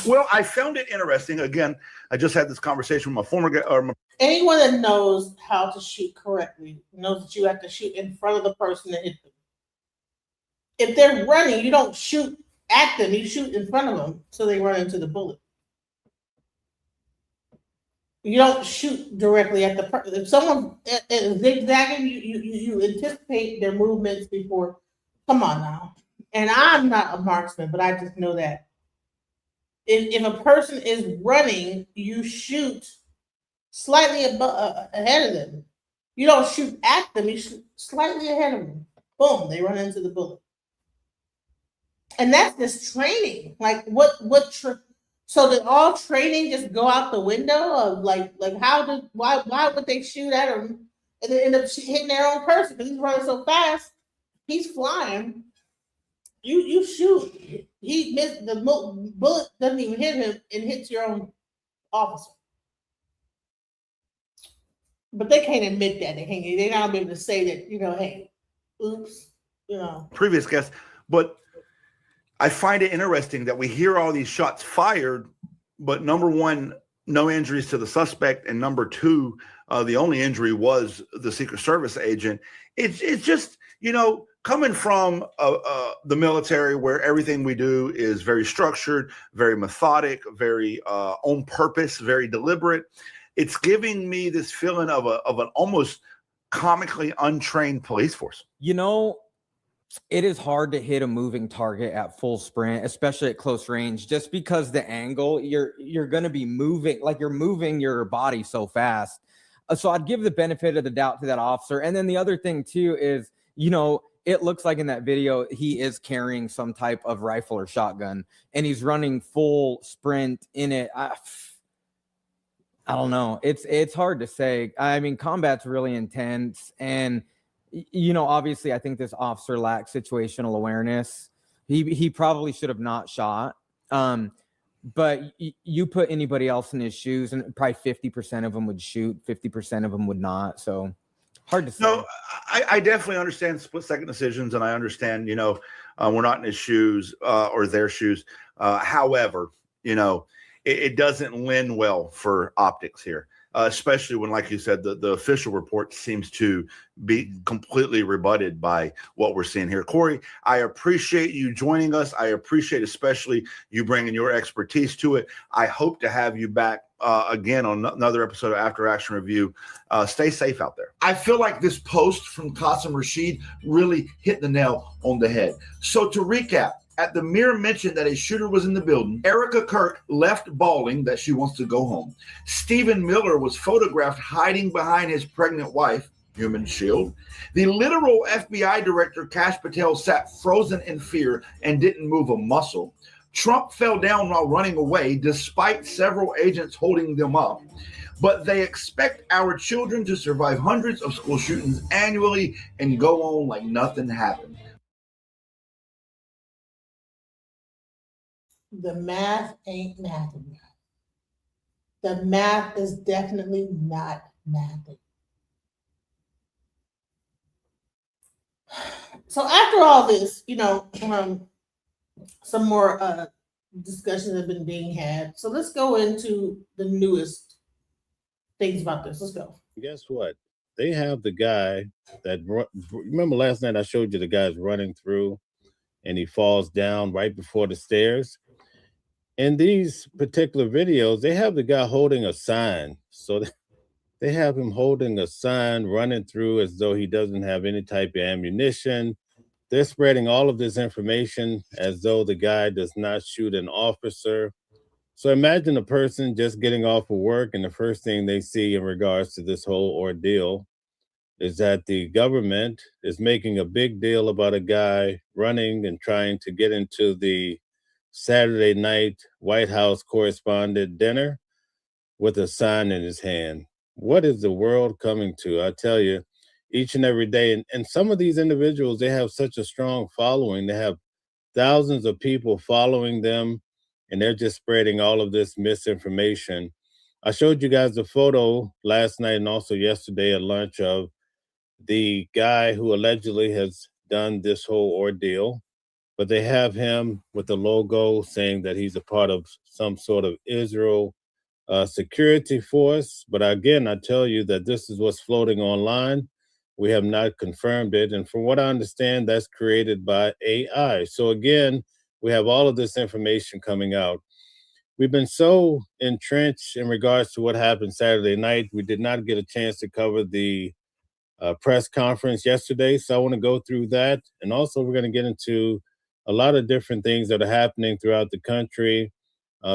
Well, I found it interesting. Again, I just had this conversation with my former guy. Anyone that knows how to shoot correctly knows that you have to shoot in front of the person that hit them. If they're running, you don't shoot at them, you shoot in front of them so they run into the bullet. You don't shoot directly at the person. If someone is zigzagging, you anticipate their movements before. Come on now. And I'm not a marksman, but I just know that. If a person is running, you shoot slightly ahead of them. You don't shoot at them, you shoot slightly ahead of them. Boom, they run into the bullet. And that's just training. Like so did all training just go out the window of why would they shoot at him and then end up hitting their own person because he's running so fast, he's flying. You shoot. He missed the bullet, doesn't even hit him and hits your own officer. But they can't admit that. They're not gonna be able to say that, hey, oops, Previous guest, but I find it interesting that we hear all these shots fired, but number one, no injuries to the suspect, and number two, the only injury was the Secret Service agent. It's just, coming from the military where everything we do is very structured, very methodic, very on purpose, very deliberate. It's giving me this feeling of an almost comically untrained police force. It is hard to hit a moving target at full sprint, especially at close range, just because the angle you're going to be moving, like you're moving your body so fast. So I'd give the benefit of the doubt to that officer. And then the other thing too is, it looks like in that video, he is carrying some type of rifle or shotgun and he's running full sprint in it. I don't know. It's hard to say. I mean, combat's really intense and obviously, I think this officer lacks situational awareness. He probably should have not shot. But you put anybody else in his shoes, and probably 50% of them would shoot, 50% of them would not. So hard to say. No, I definitely understand split-second decisions, and I understand, we're not in his shoes or their shoes. However, it doesn't lend well for optics here. Especially when, like you said, the official report seems to be completely rebutted by what we're seeing here. Corey, I appreciate you joining us. I appreciate especially you bringing your expertise to it. I hope to have you back again on another episode of After Action Review. Stay safe out there. I feel like this post from Qasim Rashid really hit the nail on the head. So to recap, at the mere mention that a shooter was in the building, Erica Kirk left bawling that she wants to go home. Stephen Miller was photographed hiding behind his pregnant wife, human shield. The literal FBI director, Kash Patel, sat frozen in fear and didn't move a muscle. Trump fell down while running away, despite several agents holding them up. But they expect our children to survive hundreds of school shootings annually and go on like nothing happened. The math ain't mathing. The math is definitely not mathing. So after all this, some more discussions have been being had. So let's go into the newest things about this. Let's go. Guess what? They have the guy that remember last night I showed you the guy's running through and he falls down right before the stairs. In these particular videos, they have the guy holding a sign. So they have him holding a sign, running through as though he doesn't have any type of ammunition. They're spreading all of this information as though the guy does not shoot an officer. So imagine a person just getting off of work and the first thing they see in regards to this whole ordeal is that the government is making a big deal about a guy running and trying to get into the Saturday night White House correspondent dinner with a sign in his hand. What is the world coming to? I tell you, each and every day. And some of these individuals, they have such a strong following. They have thousands of people following them, and they're just spreading all of this misinformation. I showed you guys the photo last night and also yesterday at lunch of the guy who allegedly has done this whole ordeal, but they have him with the logo saying that he's a part of some sort of Israel security force. But again, I tell you that this is what's floating online. We have not confirmed it. And from what I understand, that's created by AI. So again, we have all of this information coming out. We've been so entrenched in regards to what happened Saturday night. We did not get a chance to cover the press conference yesterday. So I want to go through that. And also we're going to get into a lot of different things that are happening throughout the country.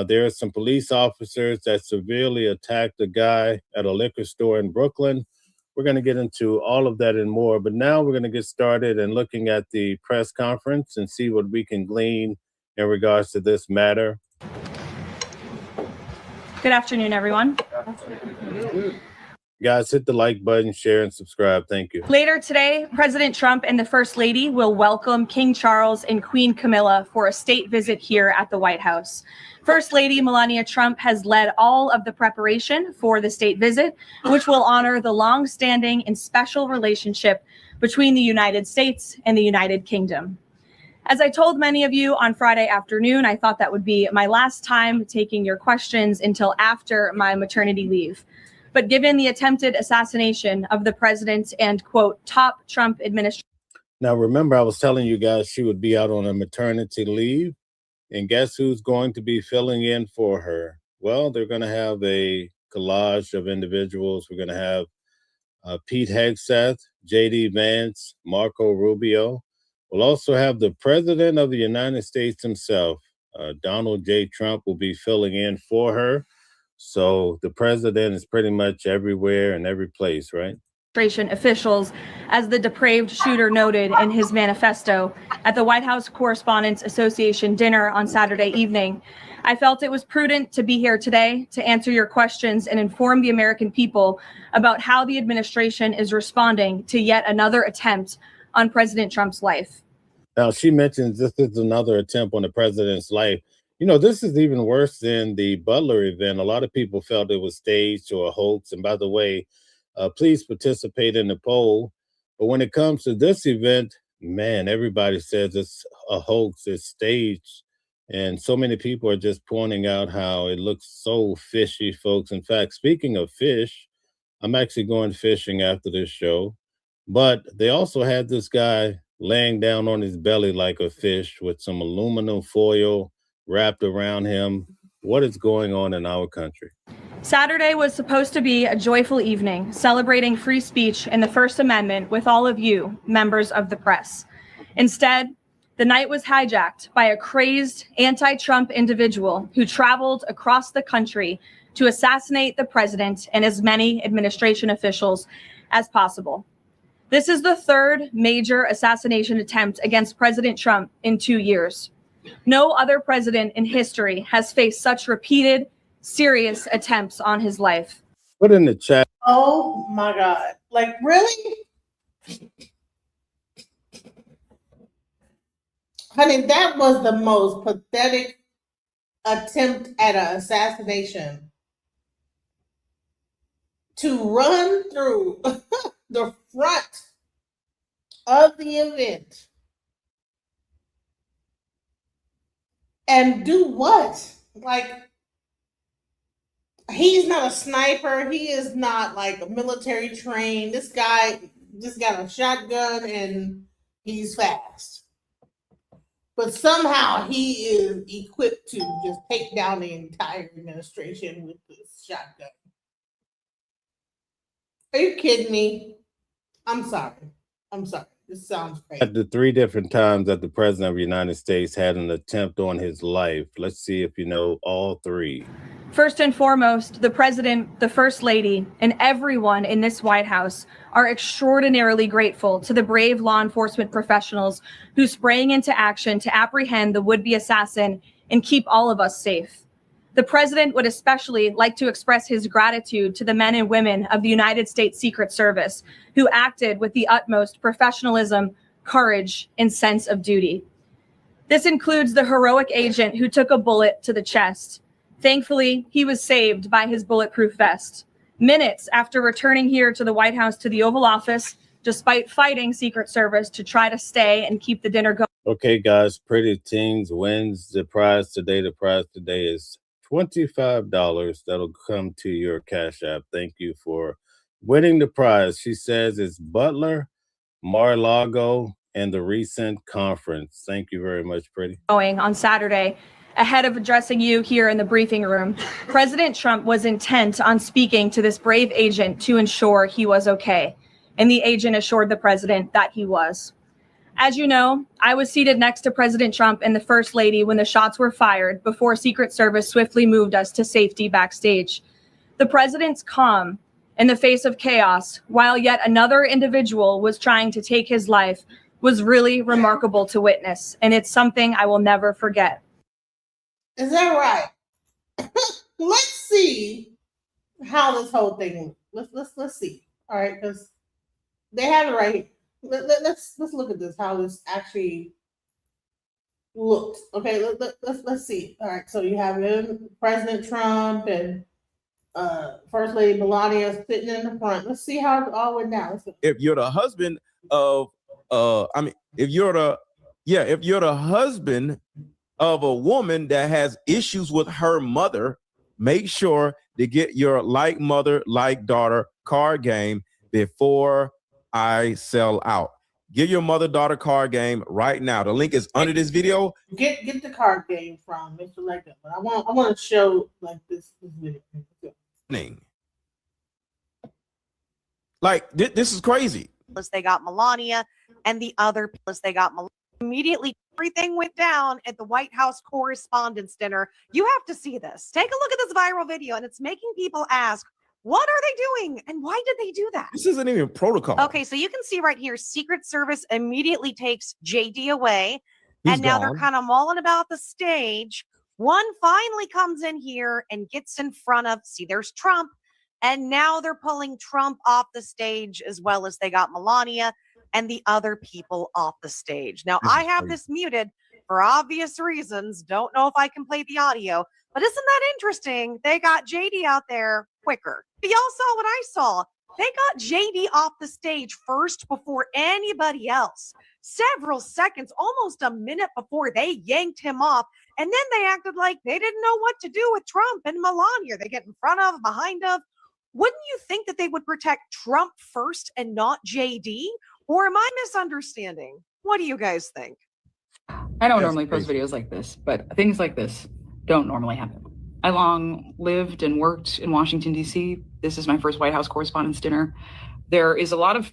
There are some police officers that severely attacked a guy at a liquor store in Brooklyn. We're going to get into all of that and more. But now we're going to get started and looking at the press conference and see what we can glean in regards to this matter. Good afternoon, everyone. Guys, hit the like button, share, and subscribe. Thank you. Later today, President Trump and the First Lady will welcome King Charles and Queen Camilla for a state visit here at the White House. First Lady Melania Trump has led all of the preparation for the state visit, which will honor the long-standing and special relationship between the United States and the United Kingdom. As I told many of you on Friday afternoon, I thought that would be my last time taking your questions until after my maternity leave. But given the attempted assassination of the president and, quote, top Trump administration. Now, remember, I was telling you guys she would be out on a maternity leave. And guess who's going to be filling in for her? Well, they're going to have a collage of individuals. We're going to have Pete Hegseth, J.D. Vance, Marco Rubio. We'll also have the president of the United States himself, Donald J. Trump, will be filling in for her. So the president is pretty much everywhere and every place, right? Officials, as the depraved shooter noted in his manifesto at the White House Correspondents Association dinner on Saturday evening. I felt it was prudent to be here today to answer your questions and inform the American people about how the administration is responding to yet another attempt on President Trump's life. Now, she mentions this is another attempt on the president's life. You know, this is even worse than the Butler event. A lot of people felt it was staged or a hoax. And by the way, please participate in the poll. But when it comes to this event, man, everybody says it's a hoax, it's staged. And so many people are just pointing out how it looks so fishy, folks. In fact, speaking of fish, I'm actually going fishing after this show. But they also had this guy laying down on his belly like a fish with some aluminum foil wrapped around him. What is going on in our country? Saturday was supposed to be a joyful evening, celebrating free speech and the First Amendment with all of you, members of the press. Instead, the night was hijacked by a crazed anti-Trump individual who traveled across the country to assassinate the president and as many administration officials as possible. This is the third major assassination attempt against President Trump in 2 years. No other president in history has faced such repeated, serious attempts on his life. Put in the chat. Oh my God. Like, really? Honey, that was the most pathetic attempt at an assassination. To run through the front of the event and do what? Like, he's not a sniper. He is not like a military trained. This guy just got a shotgun and he's fast. But somehow he is equipped to just take down the entire administration with this shotgun. Are you kidding me? I'm sorry. This sounds crazy. At the 3 different times that the president of the United States had an attempt on his life. Let's see if you know all 3. First and foremost, the president, the first lady, and everyone in this White House are extraordinarily grateful to the brave law enforcement professionals who sprang into action to apprehend the would-be assassin and keep all of us safe. The president would especially like to express his gratitude to the men and women of the United States Secret Service who acted with the utmost professionalism, courage, and sense of duty. This includes the heroic agent who took a bullet to the chest. Thankfully, he was saved by his bulletproof vest. Minutes after returning here to the White House to the Oval Office, despite fighting Secret Service to try to stay and keep the dinner going. Okay, guys, Pretty Teens wins the prize today. The prize today is $25. That'll come to your Cash App. Thank you for winning the prize. She says it's Butler, Mar-a-Lago, and the recent conference. Thank you very much, Pretty. On Saturday, ahead of addressing you here in the briefing room, President Trump was intent on speaking to this brave agent to ensure he was okay. And the agent assured the president that he was. As you know, I was seated next to President Trump and the First Lady when the shots were fired before Secret Service swiftly moved us to safety backstage. The president's calm in the face of chaos, while yet another individual was trying to take his life, was really remarkable to witness, and it's something I will never forget. Is that right? Let's see how this whole thing. Let's see. All right, because they have it right here. Let's look at this. How this actually looked. Okay, let's see. All right, so you have President Trump and First Lady Melania sitting in the front. Let's see how it all went down. If you're the husband of, if you're the husband of a woman that has issues with her mother, make sure to get your like mother, like daughter card game before I sell out. Get your mother-daughter card game right now. The link is under this video. Get the card game from Mr. Lega. But I want to show like this video. Like this is crazy. They got Melania, and the other they got Melania. Immediately, everything went down at the White House Correspondents' Dinner. You have to see this. Take a look at this viral video, and it's making people ask, what are they doing? And why did they do that? This isn't even protocol. Okay, so you can see right here, Secret Service immediately takes JD away. And now they're kind of mulling about the stage. One finally comes in here and gets in front of, see, there's Trump. And now they're pulling Trump off the stage, as well as they got Melania and the other people off the stage. Now, I have this muted for obvious reasons. Don't know if I can play the audio. But isn't that interesting? They got JD out there quicker. Y'all saw what I saw. They got JD off the stage first before anybody else. Several seconds, almost a minute before they yanked him off. And then they acted like they didn't know what to do with Trump and Melania. They get in front of, behind of. Wouldn't you think that they would protect Trump first and not JD? Or am I misunderstanding? What do you guys think? I don't normally post videos like this, but things like this don't normally happen. I long lived and worked in Washington, D.C. This is my first White House Correspondents' Dinner. There is a lot of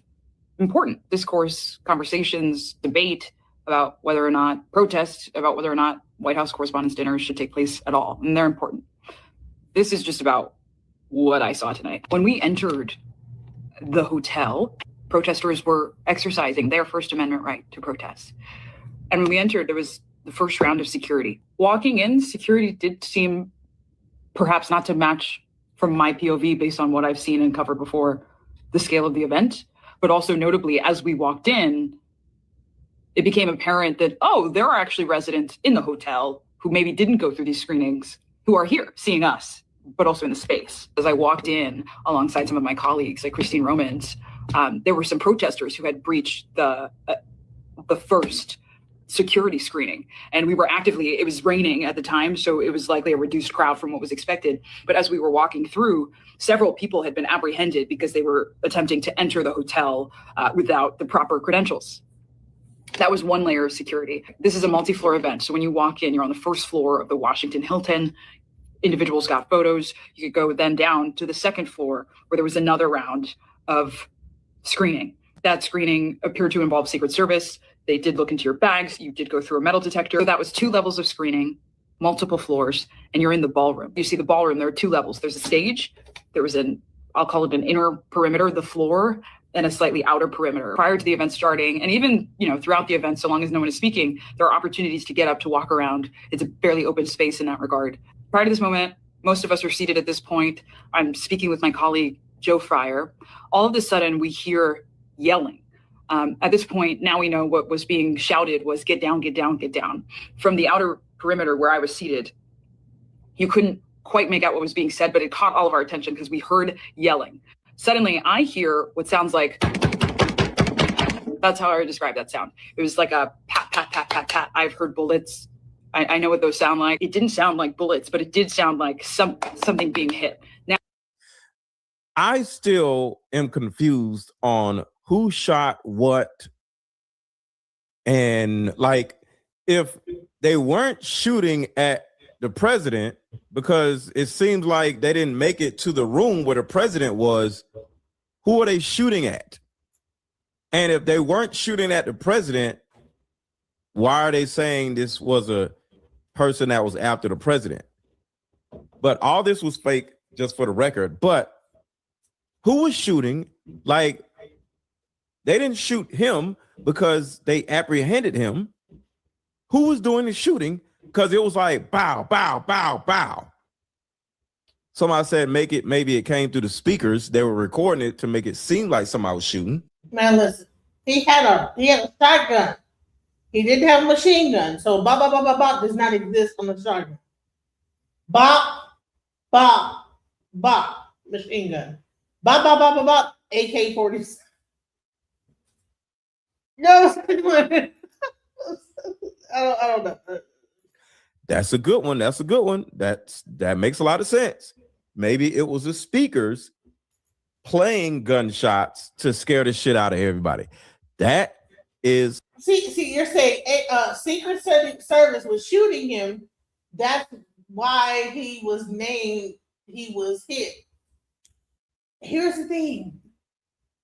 important discourse, conversations, debate about whether or not, protest about whether or not White House Correspondents' Dinners should take place at all, and they're important. This is just about what I saw tonight. When we entered the hotel, protesters were exercising their First Amendment right to protest. And when we entered, there was the first round of security. Walking in, security did seem perhaps not to match, from my POV, based on what I've seen and covered before, the scale of the event. But also notably, as we walked in, it became apparent that, oh, there are actually residents in the hotel who maybe didn't go through these screenings, who are here seeing us, but also in the space. As I walked in alongside some of my colleagues, like Christine Romans, there were some protesters who had breached the first security screening. And we were actively, it was raining at the time, so it was likely a reduced crowd from what was expected. But as we were walking through, several people had been apprehended because they were attempting to enter the hotel without the proper credentials. That was one layer of security. This is a multi-floor event. So when you walk in, you're on the first floor of the Washington Hilton. Individuals got photos. You could go then down to the second floor where there was another round of screening. That screening appeared to involve Secret Service. They did look into your bags. You did go through a metal detector. So that was 2 levels of screening, multiple floors, and you're in the ballroom. You see the ballroom, there are 2 levels. There's a stage. There was I'll call it an inner perimeter, the floor, and a slightly outer perimeter. Prior to the event starting, and even, throughout the event, so long as no one is speaking, there are opportunities to get up, to walk around. It's a fairly open space in that regard. Prior to this moment, most of us are seated at this point. I'm speaking with my colleague, Joe Fryer. All of a sudden, we hear yelling. At this point, now we know what was being shouted was get down, get down, get down. From the outer perimeter where I was seated, you couldn't quite make out what was being said, but it caught all of our attention because we heard yelling. Suddenly, I hear what sounds like, that's how I would describe that sound. It was like a pat, pat, pat, pat, pat. I've heard bullets. I know what those sound like. It didn't sound like bullets, but it did sound like something being hit. Now, I still am confused on who shot what. And like, if they weren't shooting at the president, because it seems like they didn't make it to the room where the president was, who are they shooting at? And if they weren't shooting at the president, why are they saying this was a person that was after the president? But all this was fake, just for the record. But who was shooting? Like, they didn't shoot him because they apprehended him. Who was doing the shooting? Because it was like bow, bow, bow, bow. Somebody said maybe it came through the speakers. They were recording it to make it seem like somebody was shooting. Man, listen, he had a shotgun. He didn't have a machine gun, so bop, bop, bop, bop, bop does not exist on the shotgun. Bop, bop, bop, machine gun. Bop, bop, bop, bop, bop, AK-47. No, I don't know. That's a good one. That's a good one. That makes a lot of sense. Maybe it was the speakers playing gunshots to scare the shit out of everybody. That is. See, you're saying Secret Service was shooting him. That's why he was named. He was hit. Here's the thing: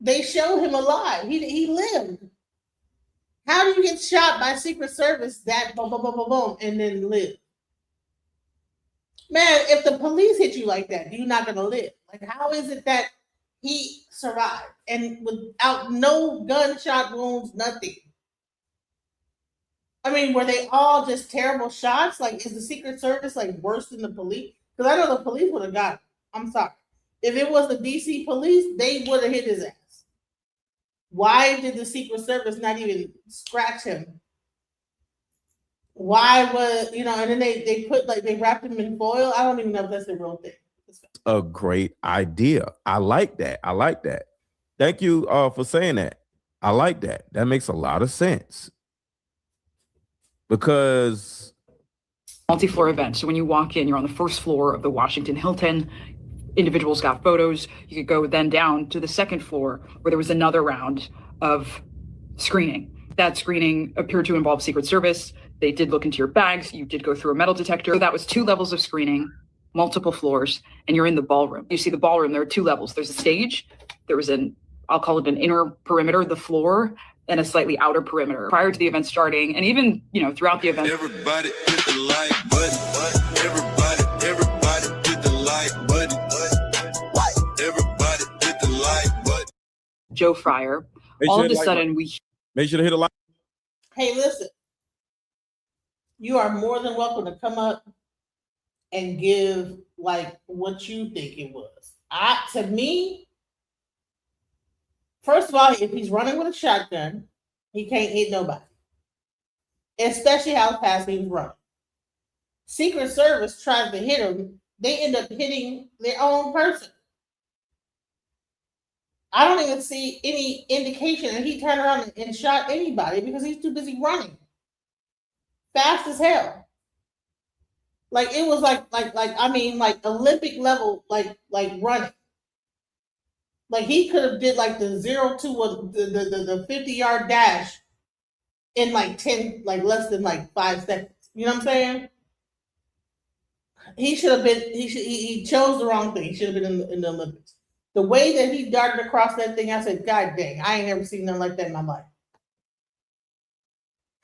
they show him alive. He lived. How do you get shot by Secret Service that boom, boom, boom, boom, boom, and then live? Man, if the police hit you like that, you're not gonna live. Like, how is it that he survived and without no gunshot wounds, nothing? I mean, were they all just terrible shots? Like, is the Secret Service like worse than the police? Because I know the police would have got him. I'm sorry. If it was the DC police, they would have hit his ass. Why did the Secret Service not even scratch him? Why was, and then they put, like, they wrapped him in foil? I don't even know if that's a real thing. A great idea. I like that. I like that. Thank you for saying that. I like that. That makes a lot of sense. Because multi-floor event. So when you walk in, you're on the first floor of the Washington Hilton. Individuals got photos. You could go then down to the second floor where there was another round of screening. That screening appeared to involve Secret Service. They did look into your bags. You did go through a metal detector. So that was 2 levels of screening, multiple floors, and you're in the ballroom. You see the ballroom, there are 2 levels. There's a stage. There was I'll call it an inner perimeter, the floor, and a slightly outer perimeter. Prior to the event starting, and even, throughout the event. Everybody hit the like button. Everybody hit the like button. Everybody hit the like button. Joe Fryer. All of a sudden, make sure to hit a like. Hey, listen. You are more than welcome to come up and give like what you think it was. To me, first of all, if he's running with a shotgun, he can't hit nobody. Especially how fast he was running. Secret Service tries to hit him, they end up hitting their own person. I don't even see any indication that he turned around and shot anybody because he's too busy running. Fast as hell. Like, it was like Olympic level, like running. Like, he could have did like the 0 to the 50-yard dash in like less than 5 seconds. You know what I'm saying? He should have been. He chose the wrong thing. He should have been in the Olympics. The way that he darted across that thing, I said, God dang, I ain't never seen nothing like that in my life.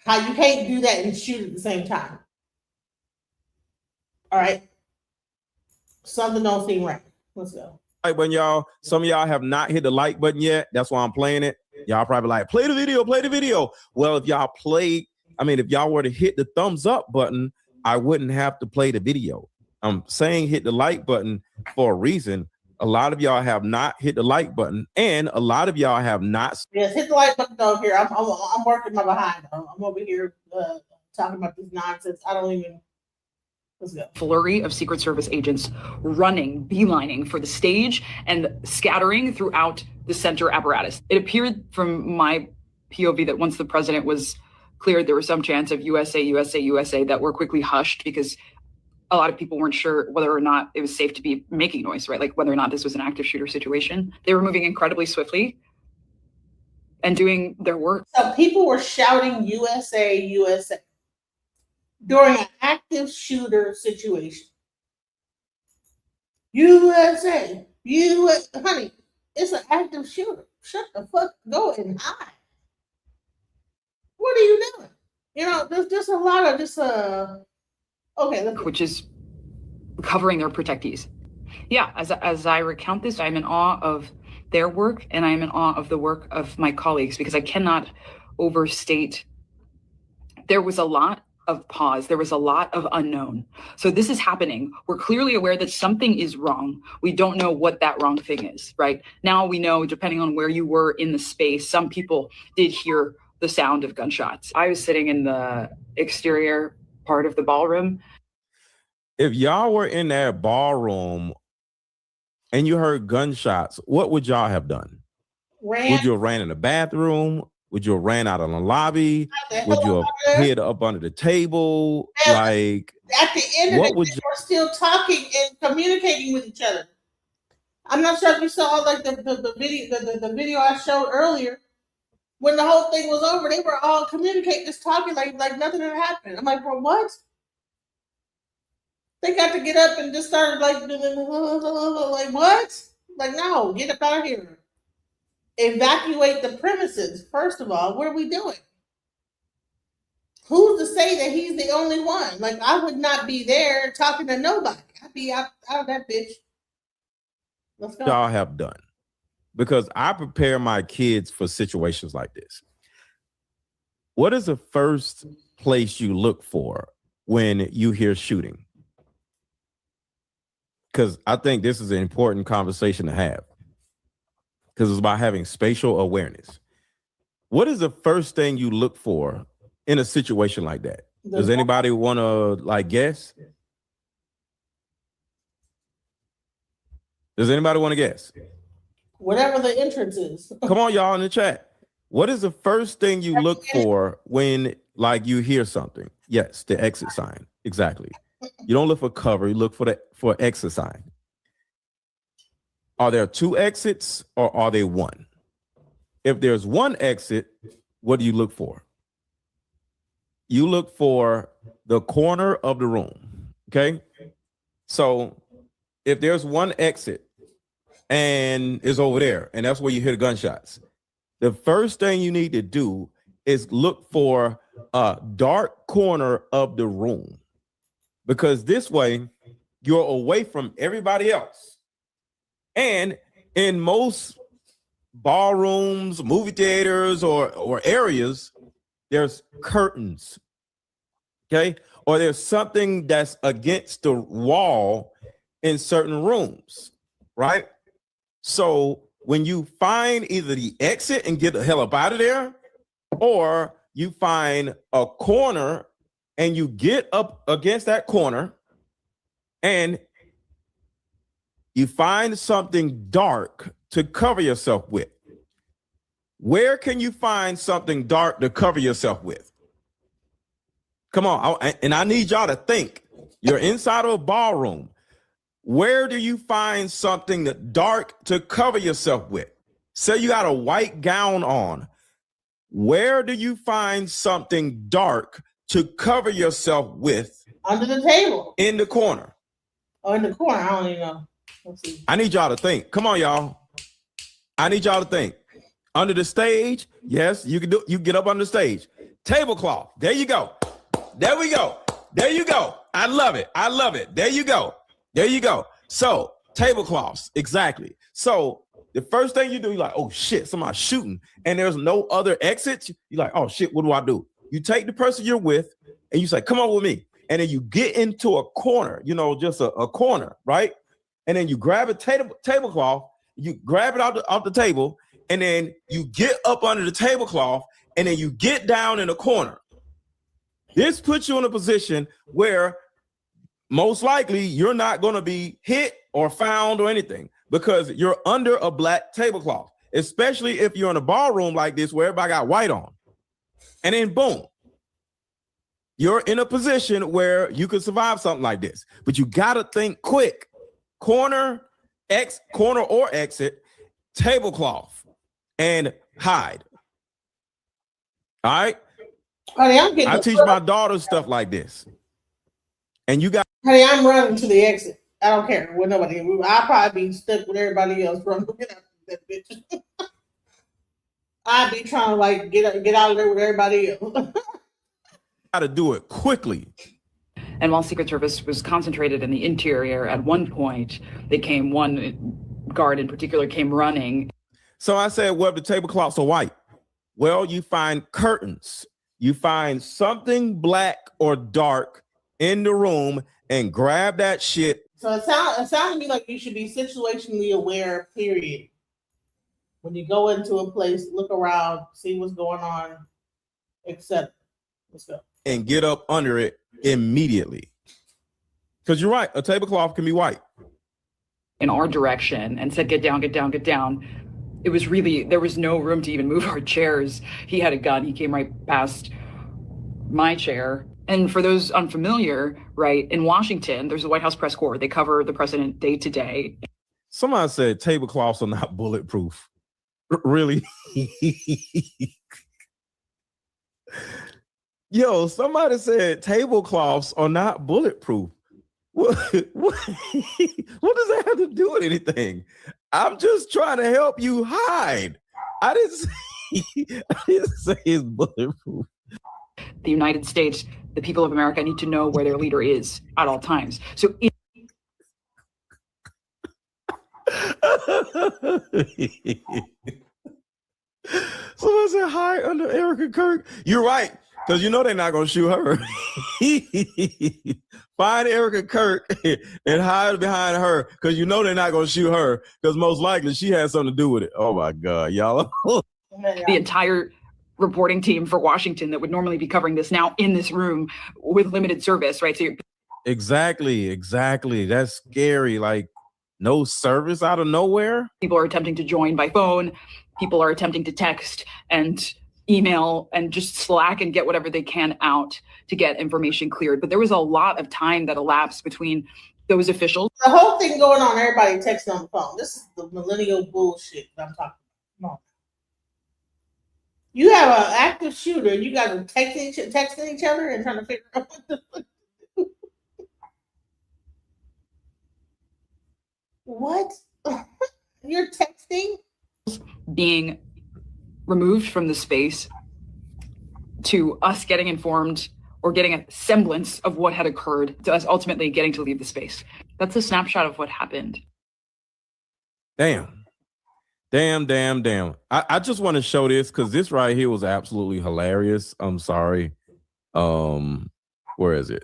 How you can't do that and shoot at the same time. All right. Something don't seem right. Let's go. Like, when some of y'all have not hit the like button yet, that's why I'm playing it. Y'all probably like, play the video. Well, if y'all were to hit the thumbs up button, I wouldn't have to play the video. I'm saying hit the like button for a reason. A lot of y'all have not hit the like button, and a lot of y'all have not. Yes, hit the like button over here. I'm working my behind. I'm over here talking about this nonsense. I don't even. Let's go. Flurry of Secret Service agents running, beelining for the stage and scattering throughout the center apparatus. It appeared from my POV that once the president was cleared, there was some chance of USA that were quickly hushed because a lot of people weren't sure whether or not it was safe to be making noise, right? Like whether or not this was an active shooter situation. They were moving incredibly swiftly and doing their work. So people were shouting USA during an active shooter situation. USA, honey, it's an active shooter. Shut the fuck, go and hide. What are you doing? You know, there's just a lot of this, okay. Which is covering their protectees. Yeah, as I recount this, I'm in awe of their work and I'm in awe of the work of my colleagues because I cannot overstate. There was a lot of pause. There was a lot of unknown. So this is happening. We're clearly aware that something is wrong. We don't know what that wrong thing is, right? Now we know, depending on where you were in the space, some people did hear the sound of gunshots. I was sitting in the exterior part of the ballroom. If y'all were in that ballroom and you heard gunshots, what would y'all have done? Would you have ran in the bathroom? Would you have ran out of the lobby? Would you have hid up under the table? Like, at the end of it, they were still talking and communicating with each other. I'm not sure if you saw like the video I showed earlier. When the whole thing was over, they were all communicating, just talking like nothing had happened. I'm like, bro, what? They got to get up and just started like what? Like, no, get up out of here. Evacuate the premises. First of all, what are we doing? Who's to say that he's the only one? Like, I would not be there talking to nobody. I'd be out of that bitch. Let's go. Y'all have done, because I prepare my kids for situations like this. What is the first place you look for when you hear shooting? Because I think this is an important conversation to have. Because it's about having spatial awareness. What is the first thing you look for in a situation like that? Does anybody want to like guess? Does anybody want to guess? Whatever the entrance is. Come on, y'all in the chat. What is the first thing you look for when like you hear something? Yes, the exit sign. Exactly. You don't look for cover, you look for exit sign. Are there two exits or are they one? If there's one exit, what do you look for? You look for the corner of the room, okay? So if there's one exit and it's over there and that's where you hear the gunshots, the first thing you need to do is look for a dark corner of the room, because this way you're away from everybody else. And in most ballrooms, movie theaters, or areas, there's curtains, okay? Or there's something that's against the wall in certain rooms, right? So when you find either the exit and get the hell up out of there, or you find a corner and you get up against that corner and you find something dark to cover yourself with. Where can you find something dark to cover yourself with? Come on, and I need y'all to think. You're inside of a ballroom. Where do you find something dark to cover yourself with? Say you got a white gown on. Where do you find something dark to cover yourself with? Under the table. In the corner. Oh, in the corner, I don't even know. I need y'all to think. Come on, y'all. I need y'all to think. Under the stage, yes, you can do. You get up on the stage. Tablecloth. There you go. There we go. There you go. I love it. I love it. There you go. There you go. So tablecloths, exactly. So the first thing you do, you're like, oh shit, somebody's shooting, and there's no other exits. You're like, oh shit, what do I do? You take the person you're with, and you say, come on with me. and then you get into a corner, you know, just a corner, right? And then you grab a tablecloth, you grab it off the table, and then you get up under the tablecloth, and then you get down in a corner. This puts you in a position where most likely you're not going to be hit or found or anything because you're under a black tablecloth, especially if you're in a ballroom like this where everybody got white on. And then boom, you're in a position where you could survive something like this. But you got to think quick. Corner or exit, tablecloth, and hide. All right? Honey, I teach my daughter stuff like this. And you got... Honey, I'm running to the exit. I don't care with nobody. I'll probably be stuck with everybody else running. Get out of that bitch. I'd be trying to like get out of there with everybody else. Got to do it quickly. And while Secret Service was concentrated in the interior, at one point, one guard in particular came running. So I said, well, the tablecloths are white. Well, you find curtains. You find something black or dark in the room and grab that shit. So it sounds to me like you should be situationally aware, period. When you go into a place, look around, see what's going on, etc. Let's go. And get up under it immediately. Because you're right, a tablecloth can be white. In our direction and said, get down, get down, get down. It was really, there was no room to even move our chairs. He had a gun, he came right past my chair. And for those unfamiliar, right, in Washington, there's the White House press corps. They cover the president day to day. Somebody said tablecloths are not bulletproof. Really? Yo, somebody said tablecloths are not bulletproof. What does that have to do with anything? I'm just trying to help you hide. I didn't say it's bulletproof. The United States, the people of America need to know where their leader is at all times. So someone said hide under Erica Kirk. You're right, because you know they're not gonna shoot her. Find Erica Kirk and hide behind her, because you know they're not gonna shoot her, because most likely she has something to do with it. Oh my God, y'all. the entire reporting team for Washington that would normally be covering this now in this room with limited service, right? So you're Exactly. That's scary. Like no service out of nowhere. People are attempting to join by phone. People are attempting to text and email and just Slack and get whatever they can out to get information cleared. But there was a lot of time that elapsed between those officials. The whole thing going on, everybody texting on the phone. This is the millennial bullshit that I'm talking about. Come on. You have an active shooter. You guys are texting each other and trying to figure out what the fuck. What? You're texting? Being removed from the space to us getting informed or getting a semblance of what had occurred to us ultimately getting to leave the space. That's a snapshot of what happened. Damn. I just want to show this because this right here was absolutely hilarious. I'm sorry. Where is it?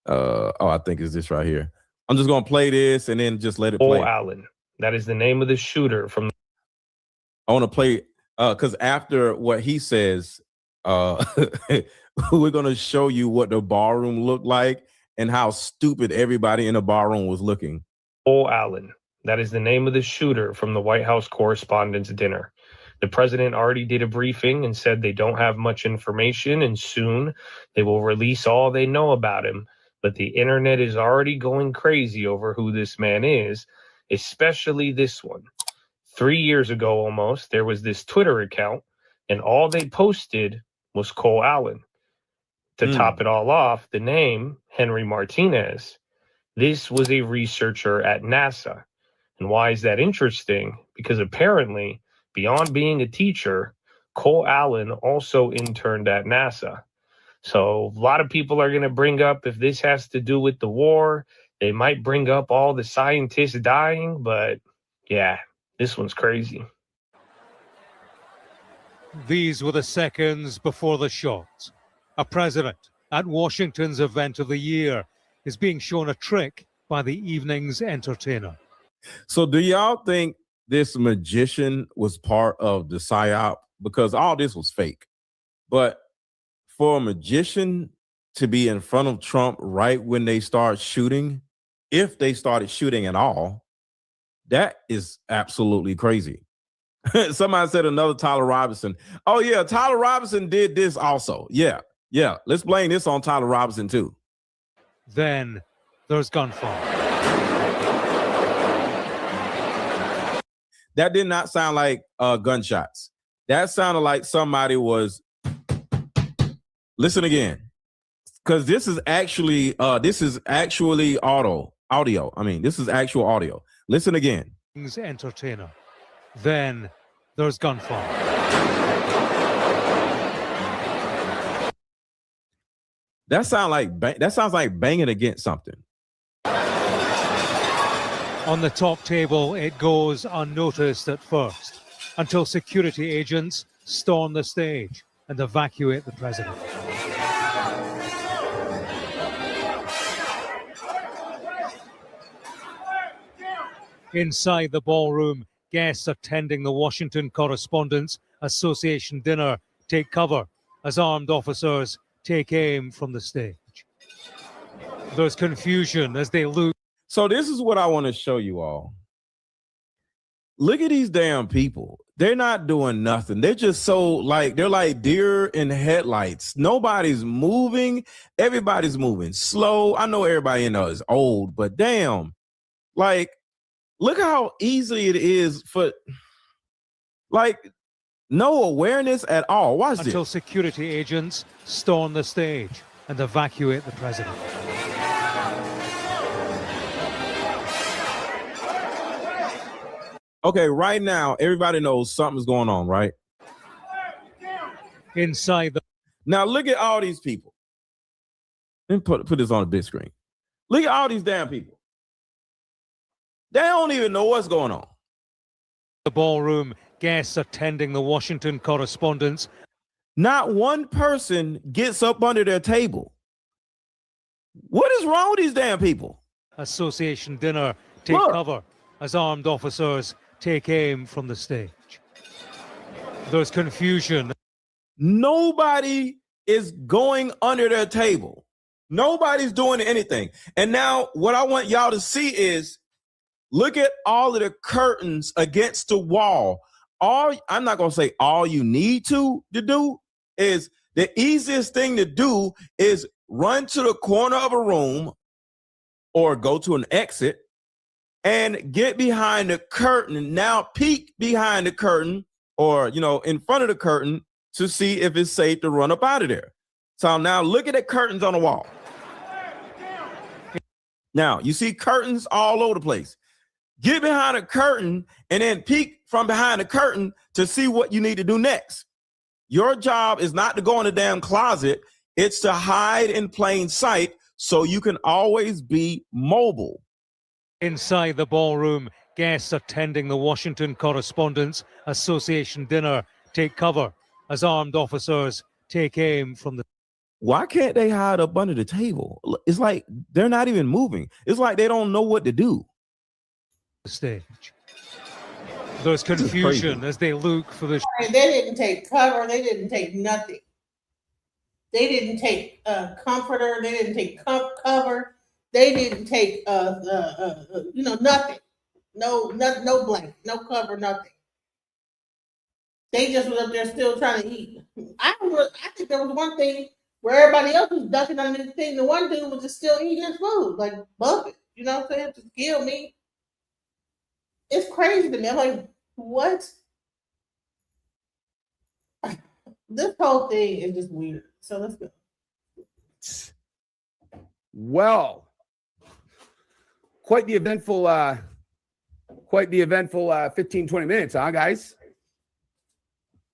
I think it's this right here. I'm just gonna play this and then just let it play. Allen. That is the name of the shooter from. I want to play because after what he says, we're gonna show you what the ballroom looked like and how stupid everybody in the ballroom was looking. Allen. That is the name of the shooter from the White House Correspondents' Dinner. The president already did a briefing and said they don't have much information and soon they will release all they know about him. But the internet is already going crazy over who this man is, especially this one. 3 years ago almost, there was this Twitter account and all they posted was Cole Allen. To top it all off, the name, Henry Martinez. This was a researcher at NASA. And why is that interesting? Because apparently, beyond being a teacher, Cole Allen also interned at NASA. So a lot of people are going to bring up if this has to do with the war. They might bring up all the scientists dying, but yeah, this one's crazy. These were the seconds before the shot. A president at Washington's event of the year is being shown a trick by the evening's entertainer. So do y'all think this magician was part of the psyop? Because all this was fake. But for a magician to be in front of Trump right when they start shooting, if they started shooting at all, that is absolutely crazy. Somebody said another Tyler Robinson. Oh, yeah, Tyler Robinson did this also. Yeah. Let's blame this on Tyler Robinson, too. Then there's gunfire. That did not sound like gunshots. That sounded like somebody was. Listen again, because this is actually audio. I mean, this is actual audio. Listen again. Entertainer. Then there's gunfire. That sounds like banging against something. On the top table, it goes unnoticed at first until security agents storm the stage and evacuate the president. Inside the ballroom, guests attending the Washington Correspondents Association dinner take cover as armed officers take aim from the stage. There's confusion as they look. So this is what I want to show you all. Look at these damn people. They're not doing nothing. They're just they're like deer in headlights. Nobody's moving. Everybody's moving slow. I know everybody in there is old, but damn, look how easy it is for, no awareness at all. Watch this. Until security agents storm the stage and evacuate the president. Okay, right now, everybody knows something's going on, right? Inside the... Now, look at all these people. Let me put this on the big screen. Look at all these damn people. They don't even know what's going on. The ballroom, guests attending the Washington Correspondents. Not one person gets up under their table. What is wrong with these damn people? Association dinner take cover as armed officers take aim from the stage. There's confusion. Nobody is going under their table. Nobody's doing anything. And now what I want y'all to see is, look at all of the curtains against the wall. I'm not going to say all you need to do is, the easiest thing to do is run to the corner of a room or go to an exit and get behind the curtain. Now peek behind the curtain or, in front of the curtain to see if it's safe to run up out of there. So now look at the curtains on the wall. Now you see curtains all over the place. Get behind a curtain and then peek from behind the curtain to see what you need to do next. Your job is not to go in the damn closet. It's to hide in plain sight so you can always be mobile. Inside the ballroom, guests attending the Washington Correspondents Association dinner take cover as armed officers take aim from the... Why can't they hide up under the table? It's like they're not even moving. It's like they don't know what to do. Stage. There's confusion as they look for the... They didn't take cover. They didn't take nothing. They didn't take comforter. They didn't take cover. They didn't take nothing. No blanket, no cover, nothing. They just was up there still trying to eat. I think there was one thing where everybody else was ducking under the thing. The one dude was just still eating his food, like bucket. You know what I'm saying? Just kill me. It's crazy to me. I'm like, what? This whole thing is just weird. So let's go. Well, quite the eventful 15, 20 minutes, huh, guys?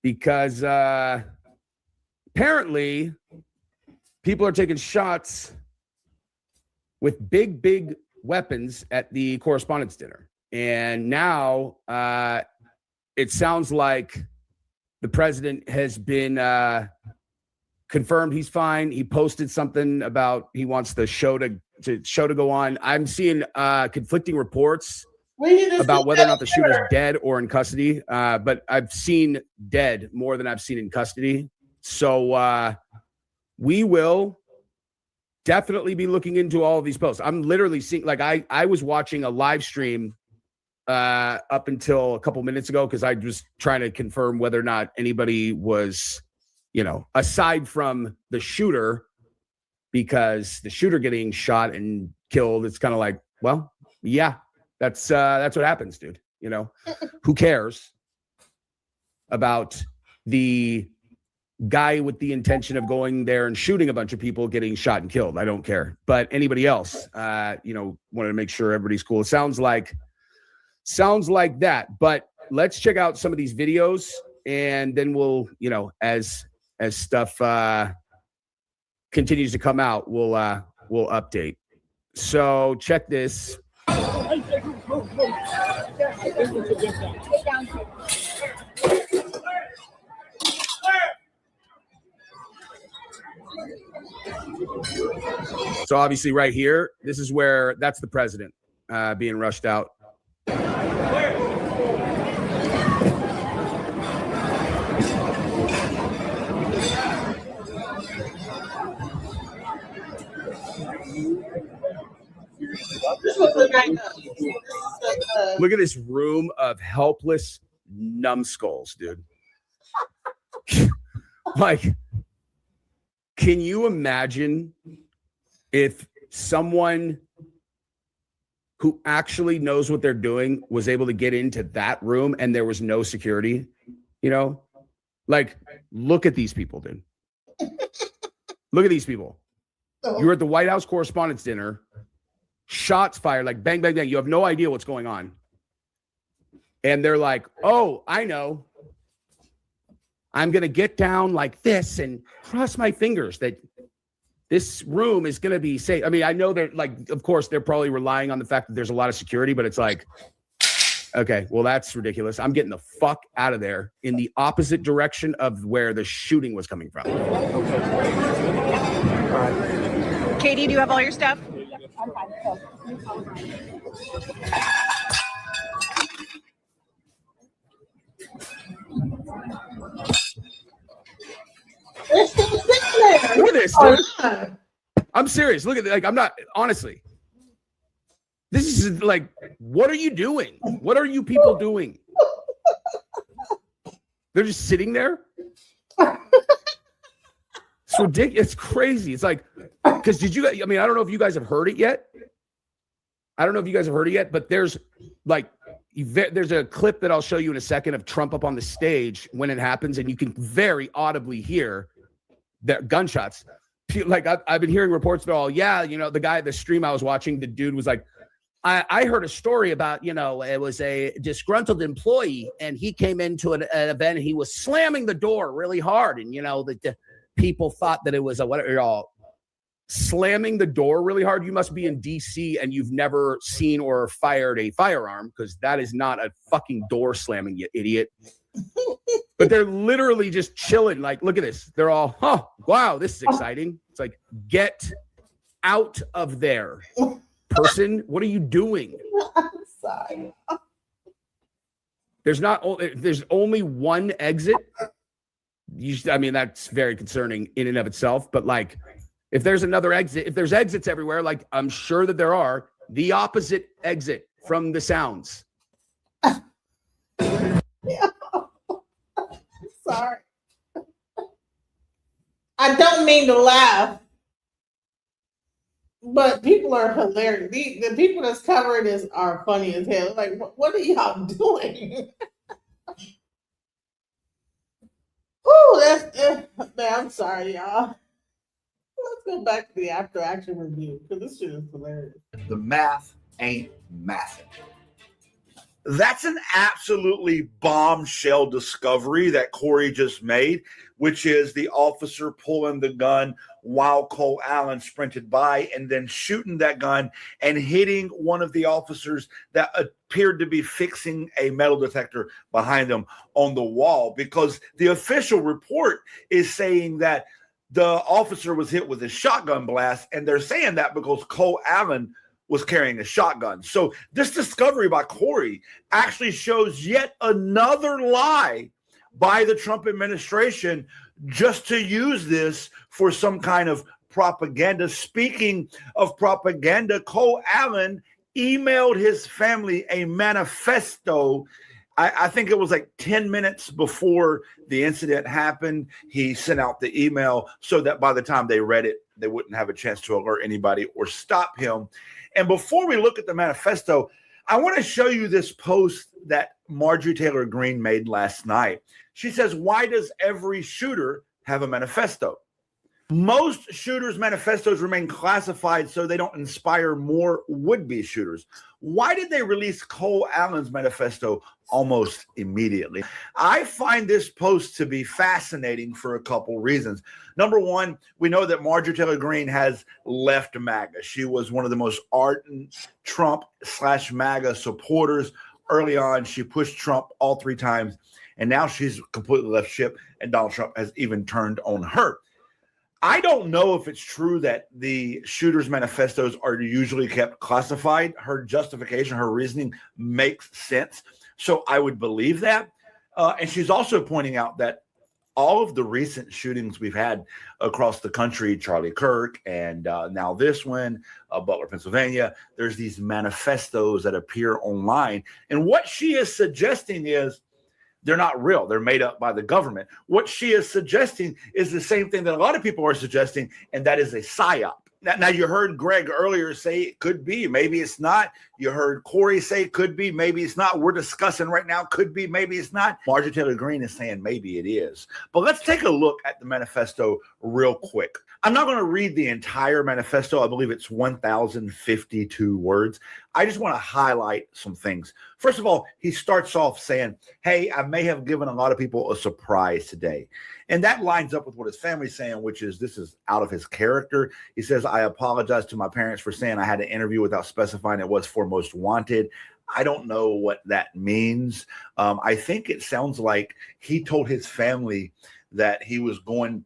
Because apparently people are taking shots with big weapons at the Correspondents' dinner. And now it sounds like the president has been confirmed he's fine. He posted something about he wants the show to go on. I'm seeing conflicting reports about whether or not the shooter's dead or in custody. But I've seen dead more than I've seen in custody. So we will definitely be looking into all of these posts. I'm literally seeing, like, I was watching a live stream up until a couple minutes ago because I was trying to confirm whether or not anybody was, aside from the shooter, because the shooter getting shot and killed, it's kind of like, well, yeah, that's what happens, dude. Who cares about the guy with the intention of going there and shooting a bunch of people getting shot and killed? I don't care. But anybody else, wanted to make sure everybody's cool. It sounds like that. But let's check out some of these videos, and then we'll, as stuff continues to come out, we'll update. So check this. So obviously right here, this is where that's the president being rushed out. Look at this room of helpless numbskulls, dude. Like, can you imagine if someone who actually knows what they're doing was able to get into that room and there was no security? Like, look at these people, dude. Look at these people. You're at the White House Correspondents' Dinner. Shots fired, like bang, bang, bang. You have no idea what's going on. And they're like, oh, I know. I'm going to get down like this and cross my fingers that this room is going to be safe. I mean, I know they're like, of course, they're probably relying on the fact that there's a lot of security, but it's like, okay, well, that's ridiculous. I'm getting the fuck out of there in the opposite direction of where the shooting was coming from. Katie, do you have all your stuff? I'm fine. Look at this, dude. I'm serious. Look at it. Like, I'm not, honestly. This is like, what are you doing? What are you people doing? They're just sitting there. It's ridiculous. It's crazy. It's like, because I don't know if you guys have heard it yet. But there's a clip that I'll show you in a second of Trump up on the stage when it happens, and you can very audibly hear the gunshots. Like, I've been hearing reports that the stream I was watching, the dude was like, I heard a story about, it was a disgruntled employee and he came into an event and he was slamming the door really hard. And, the people thought that it was slamming the door really hard. You must be in DC and you've never seen or fired a firearm, because that is not a fucking door slamming, you idiot. But they're literally just chilling. Like, look at this. They're all, wow, this is exciting. It's like, get out of there, person. What are you doing? I'm sorry. There's only one exit. That's very concerning in and of itself. But like, if there's another exit, if there's exits everywhere, like I'm sure that there are, the opposite exit from the sounds. Sorry. I don't mean to laugh, but people are hilarious. The people that's covering this are funny as hell. Like, what are y'all doing? I'm sorry, y'all. Let's go back to the after action review, because this shit is hilarious. The math ain't mathing. That's an absolutely bombshell discovery that Corey just made, which is the officer pulling the gun while Cole Allen sprinted by and then shooting that gun and hitting one of the officers that appeared to be fixing a metal detector behind them on the wall, because the official report is saying that the officer was hit with a shotgun blast, and they're saying that because Cole Allen was carrying a shotgun. So this discovery by Corey actually shows yet another lie by the Trump administration just to use this for some kind of propaganda. Speaking of propaganda, Cole Allen emailed his family a manifesto. I think it was like 10 minutes before the incident happened. He sent out the email so that by the time they read it, they wouldn't have a chance to alert anybody or stop him. And before we look at the manifesto, I want to show you this post that Marjorie Taylor Greene made last night. She says, why does every shooter have a manifesto? Most shooters' manifestos remain classified so they don't inspire more would-be shooters. Why did they release Cole Allen's manifesto almost immediately? I find this post to be fascinating for a couple reasons. Number one, we know that Marjorie Taylor Greene has left MAGA. She was one of the most ardent Trump/MAGA supporters. Early on, she pushed Trump all 3 times, and now she's completely left ship, and Donald Trump has even turned on her. I don't know if it's true that the shooters' manifestos are usually kept classified. Her justification, her reasoning makes sense. So I would believe that. And she's also pointing out that all of the recent shootings we've had across the country, Charlie Kirk and now this one, Butler, Pennsylvania, there's these manifestos that appear online. And what she is suggesting is they're not real. They're made up by the government. What she is suggesting is the same thing that a lot of people are suggesting, and that is a psyop. Now, you heard Greg earlier say it could be, maybe it's not. You heard Corey say it could be, maybe it's not. We're discussing right now, could be, maybe it's not. Marjorie Taylor Greene is saying maybe it is. But let's take a look at the manifesto real quick. I'm not going to read the entire manifesto. I believe it's 1,052 words. I just want to highlight some things. First of all, he starts off saying, hey, I may have given a lot of people a surprise today. And that lines up with what his family's saying, which is this is out of his character. He says, I apologize to my parents for saying I had an interview without specifying it was for Most Wanted. I don't know what that means. I think it sounds like he told his family that he was going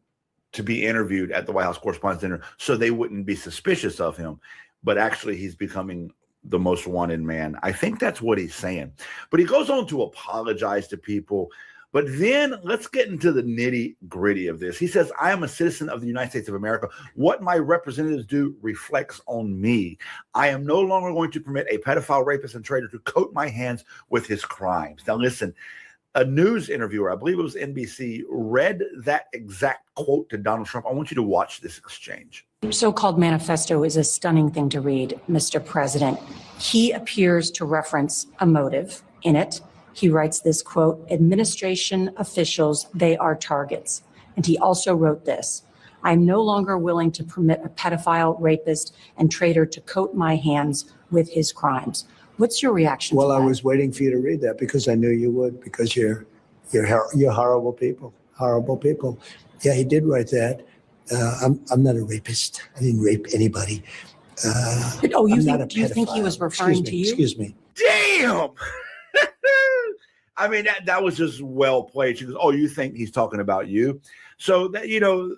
to be interviewed at the White House Correspondents' Dinner so they wouldn't be suspicious of him. But actually, he's becoming the most wanted man. I think that's what he's saying. But he goes on to apologize to people. But then let's get into the nitty gritty of this. He says, I am a citizen of the United States of America. What my representatives do reflects on me. I am no longer going to permit a pedophile, rapist, and traitor to coat my hands with his crimes. Now, listen, a news interviewer, I believe it was NBC, read that exact quote to Donald Trump. I want you to watch this exchange. So-called manifesto is a stunning thing to read, Mr. President. He appears to reference a motive in it. He writes this quote, administration officials, they are targets. And he also wrote this, I'm no longer willing to permit a pedophile, rapist, and traitor to coat my hands with his crimes. What's your reaction to that? Well, I was waiting for you to read that because I knew you would, because you're horrible people, horrible people. Yeah, he did write that. I'm not a rapist. I didn't rape anybody. Do you think he was referring to you? Excuse me. Damn! I mean, that was just well played. She goes, oh, you think he's talking about you? So, that, you know,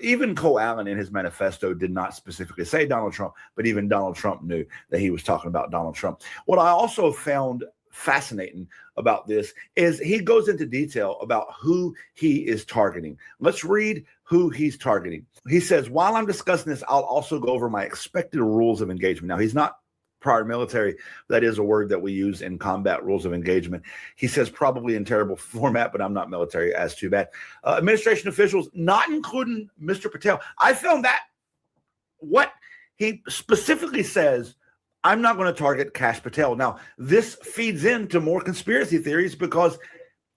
even Cole Allen in his manifesto did not specifically say Donald Trump, but even Donald Trump knew that he was talking about Donald Trump. What I also found fascinating about this is he goes into detail about who he is targeting. Let's read who he's targeting. He says, while I'm discussing this, I'll also go over my expected rules of engagement. Now, he's not prior military. That is a word that we use in combat rules of engagement. He says probably in terrible format, but I'm not military, as too bad. Administration officials, not including Mr. Patel. I found that what he specifically says, I'm not going to target Kash Patel. Now, this feeds into more conspiracy theories because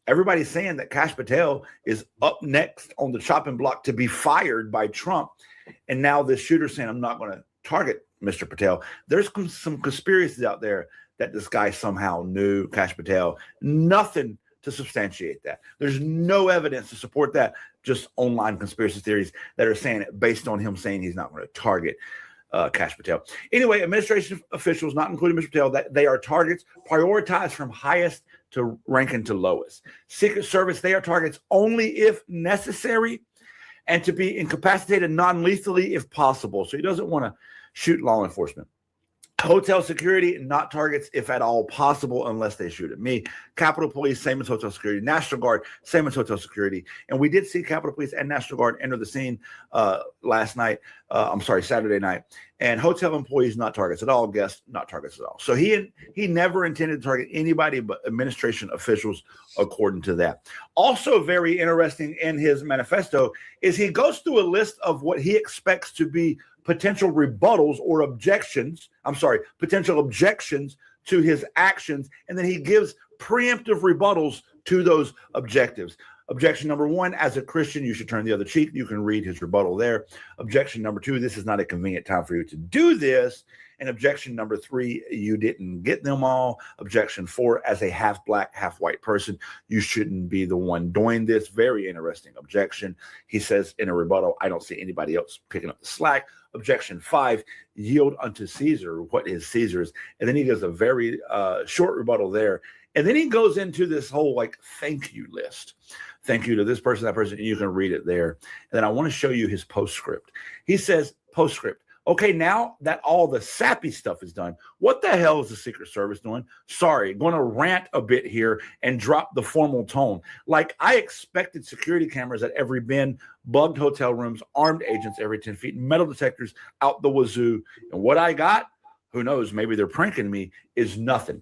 everybody's saying that Kash Patel is up next on the chopping block to be fired by Trump. And now this shooter's saying, I'm not going to target Mr. Patel. There's some conspiracies out there that this guy somehow knew Kash Patel. Nothing to substantiate that. There's no evidence to support that. Just online conspiracy theories that are saying it based on him saying he's not going to target Kash Patel. Anyway, administration officials, not including Mr. Patel, that they are targets prioritized from highest to ranking to lowest. Secret Service, they are targets only if necessary. and to be incapacitated non-lethally if possible. So he doesn't want to shoot law enforcement. Hotel security, not targets if at all possible, unless they shoot at me. Capitol Police, same as hotel security. National Guard, same as hotel security. And we did see Capitol Police and National Guard enter the scene Saturday night. And hotel employees, not targets at all. Guests, not targets at all. So he never intended to target anybody but administration officials, according to that. Also very interesting in his manifesto is he goes through a list of what he expects to be potential rebuttals or potential objections to his actions. And then he gives preemptive rebuttals to those objectives. Objection number 1, as a Christian, you should turn the other cheek. You can read his rebuttal there. Objection number 2, this is not a convenient time for you to do this. And objection number 3, you didn't get them all. Objection 4, as a half black, half white person, you shouldn't be the one doing this. Very interesting objection. He says in a rebuttal, I don't see anybody else picking up the slack. Objection 5, yield unto Caesar what is Caesar's. And then he does a very short rebuttal there. And then he goes into this whole thank you list. Thank you to this person, that person. You can read it there. And then I want to show you his postscript. He says, postscript. Okay, now that all the sappy stuff is done, what the hell is the Secret Service doing? Sorry, going to rant a bit here and drop the formal tone. I expected security cameras at every bin, bugged hotel rooms, armed agents every 10 feet, metal detectors out the wazoo. And what I got, who knows, maybe they're pranking me, is nothing.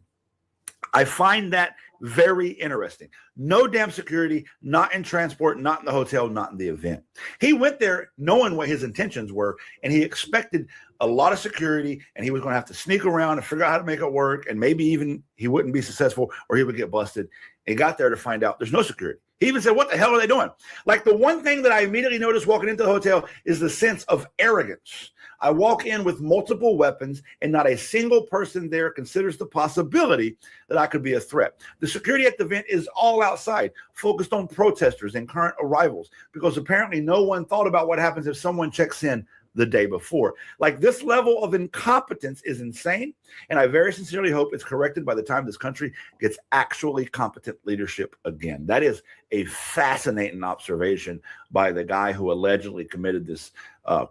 I find that very interesting. No damn security, not in transport, not in the hotel, not in the event. He went there knowing what his intentions were, and he expected a lot of security, and he was going to have to sneak around and figure out how to make it work, and maybe even he wouldn't be successful or he would get busted. He got there to find out there's no security. He even said, what the hell are they doing? The one thing that I immediately noticed walking into the hotel is the sense of arrogance. I walk in with multiple weapons, and not a single person there considers the possibility that I could be a threat. The security at the event is all outside, focused on protesters and current arrivals, because apparently no one thought about what happens if someone checks in the day before. This level of incompetence is insane, and I very sincerely hope it's corrected by the time this country gets actually competent leadership again. That is a fascinating observation by the guy who allegedly committed this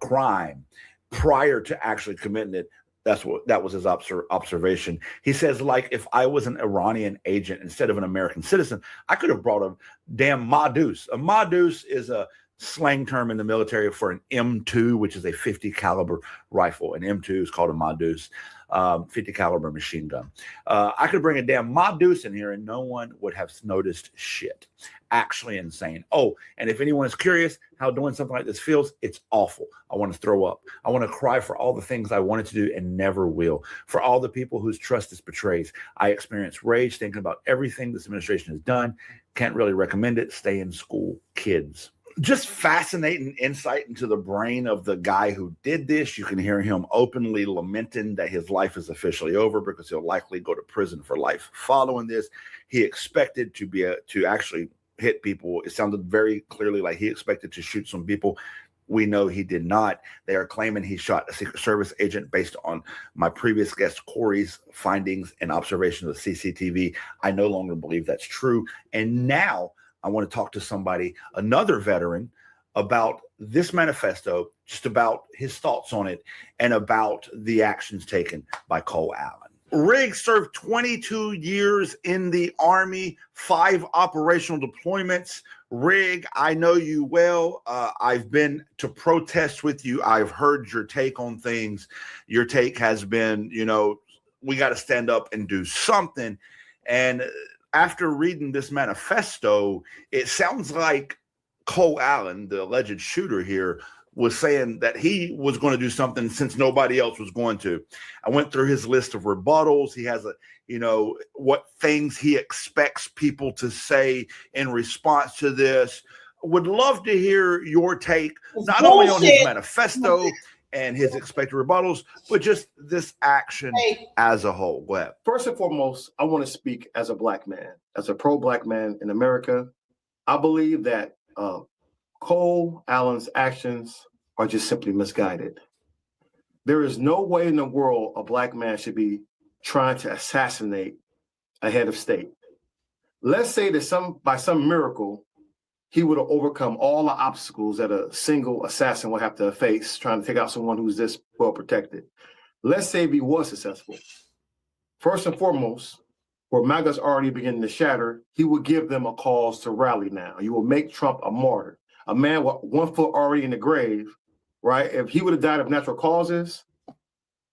crime prior to actually committing it. That was his observation. He says, if I was an Iranian agent instead of an American citizen, I could have brought a damn Madus. A Madus is a slang term in the military for an M2, which is a 50 caliber rifle. An M2 is called a Madus, 50 caliber machine gun. I could bring a damn Madus in here and no one would have noticed shit. Actually insane. Oh, and if anyone is curious how doing something like this feels, it's awful. I want to throw up. I want to cry for all the things I wanted to do and never will. For all the people whose trust this betrays. I experience rage thinking about everything this administration has done. Can't really recommend it. Stay in school, kids. Just fascinating insight into the brain of the guy who did this. You can hear him openly lamenting that his life is officially over because he'll likely go to prison for life following this. He expected to actually hit people. It sounded very clearly like he expected to shoot some people. We know he did not. They are claiming he shot a Secret Service agent based on my previous guest Corey's findings and observations of CCTV. I no longer believe that's true. And now I want to talk to somebody, another veteran, about this manifesto, just about his thoughts on it and about the actions taken by Cole Allen. Riggs served 22 years in the Army, 5 operational deployments. Rig, I know you well. I've been to protests with you. I've heard your take on things. Your take has been, we got to stand up and do something. And after reading this manifesto, it sounds like Cole Allen, the alleged shooter here, was saying that he was going to do something since nobody else was going to. I went through his list of rebuttals. He has what things he expects people to say in response to this. Would love to hear your take, not only on his manifesto and his expected rebuttals, but just this action as a whole. Go ahead. First and foremost, I want to speak as a Black man, as a pro-Black man in America. I believe that Cole Allen's actions are just simply misguided. There is no way in the world a Black man should be trying to assassinate a head of state. Let's say that by some miracle, he would have overcome all the obstacles that a single assassin would have to face trying to take out someone who's this well protected. Let's say if he was successful. First and foremost, where MAGA's already beginning to shatter, he will give them a cause to rally now. You will make Trump a martyr, a man with 1 foot already in the grave, right? If he would have died of natural causes,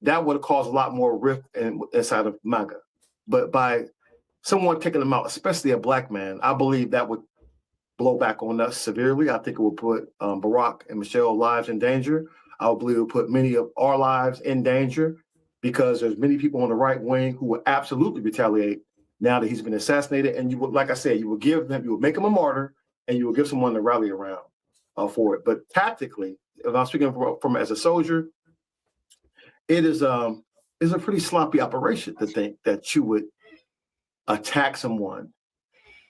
that would have caused a lot more rift inside of MAGA. But by someone taking him out, especially a black man, I believe that would blow back on us severely. I think it would put Barack and Michelle's lives in danger. I would believe it would put many of our lives in danger because there's many people on the right wing who would absolutely retaliate now that he's been assassinated. And you would, like I said, you would make him a martyr, and you would give someone to rally around for it. But tactically, if I'm speaking from as a soldier, it is a pretty sloppy operation to think that you would attack someone.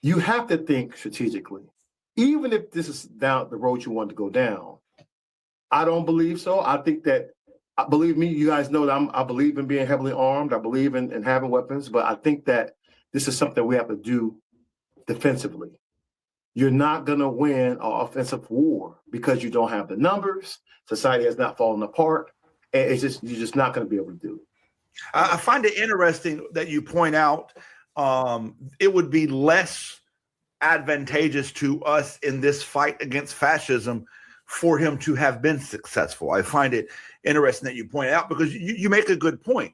You have to think strategically, even if this is down the road you want to go down. I don't believe so. I think that, believe me, you guys know that I believe in being heavily armed. I believe in having weapons, but I think that this is something we have to do defensively. You're not going to win an offensive war because you don't have the numbers. Society has not fallen apart. And you're just not going to be able to do it. I find it interesting that you point out it would be less advantageous to us in this fight against fascism for him to have been successful. I find it interesting that you point out because you make a good point.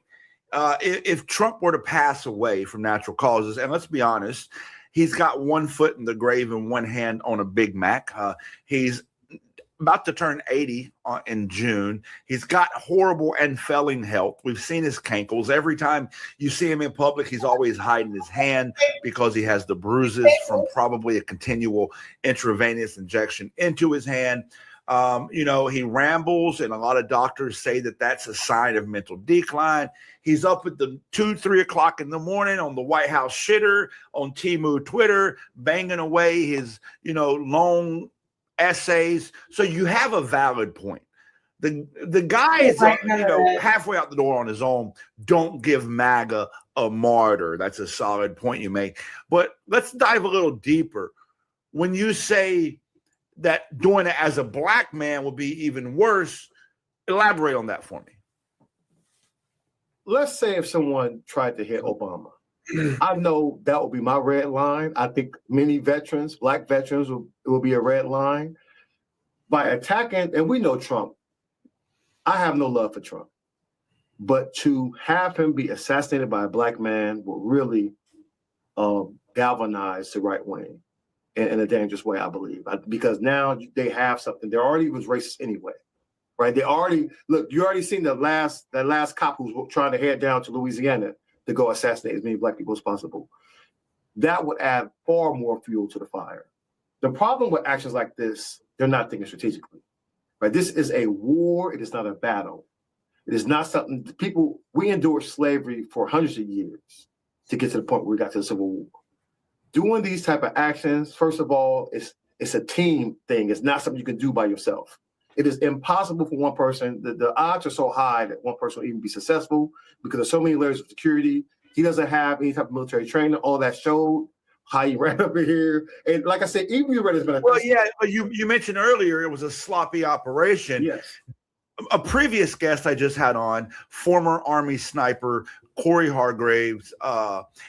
If Trump were to pass away from natural causes, and let's be honest, he's got 1 foot in the grave and one hand on a Big Mac. He's about to turn 80 in June. He's got horrible and failing health. We've seen his cankles. Every time you see him in public, he's always hiding his hand because he has the bruises from probably a continual intravenous injection into his hand. He rambles, and a lot of doctors say that that's a sign of mental decline. He's up at the 2-3 o'clock in the morning on the White House shitter, on Temu Twitter, banging away his, long essays. So you have a valid point. The guy is halfway out the door on his own. Don't give MAGA a martyr. That's a solid point you make. But let's dive a little deeper. When you say that doing it as a black man will be even worse, elaborate on that for me. Let's say if someone tried to hit Obama. I know that will be my red line. I think many veterans, black veterans, will be a red line. By attacking, and we know Trump, I have no love for Trump, but to have him be assassinated by a black man will really galvanize the right wing in a dangerous way, I believe, because now they have something. They already was racist anyway, right? You already seen that last cop who was trying to head down to Louisiana to go assassinate as many black people as possible. That would add far more fuel to the fire. The problem with actions like this, they're not thinking strategically, right? This is a war. It is not a battle. It is not something we endured slavery for hundreds of years to get to the point where we got to the Civil War. Doing these type of actions, first of all, it's a team thing. It's not something you can do by yourself. It is impossible for one person. The odds are so high that one person will even be successful because there's so many layers of security. He doesn't have any type of military training. All that showed how he ran over here. And like I said, even you read his benefits. Well, yeah, but you mentioned earlier it was a sloppy operation. Yes. A previous guest I just had on, former Army sniper Corey Hargraves,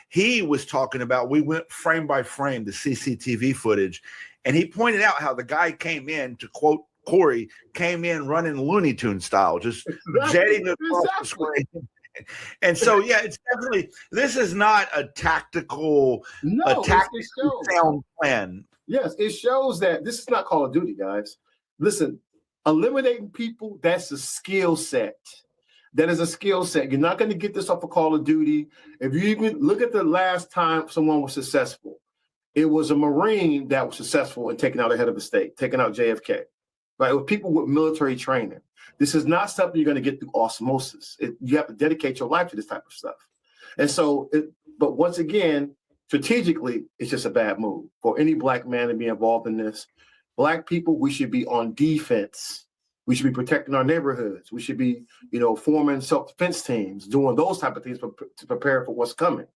he was talking about, we went frame by frame, the CCTV footage, and he pointed out how the guy came in, to quote Corey, came in running Looney Tune style, just jetting across the screen. And so, yeah, it's definitely, this is not a tactical sound plan. Yes, it shows that this is not Call of Duty, guys. Listen, eliminating people, that's a skill set. That is a skill set. You're not going to get this off of Call of Duty. If you even look at the last time someone was successful, it was a Marine that was successful in taking out a head of the state, taking out JFK, right? With people with military training. This is not something you're going to get through osmosis. You have to dedicate your life to this type of stuff. And so, but once again, strategically, it's just a bad move for any black man to be involved in this. Black people, we should be on defense. We should be protecting our neighborhoods. We should be, forming self-defense teams, doing those type of things to prepare for what's coming.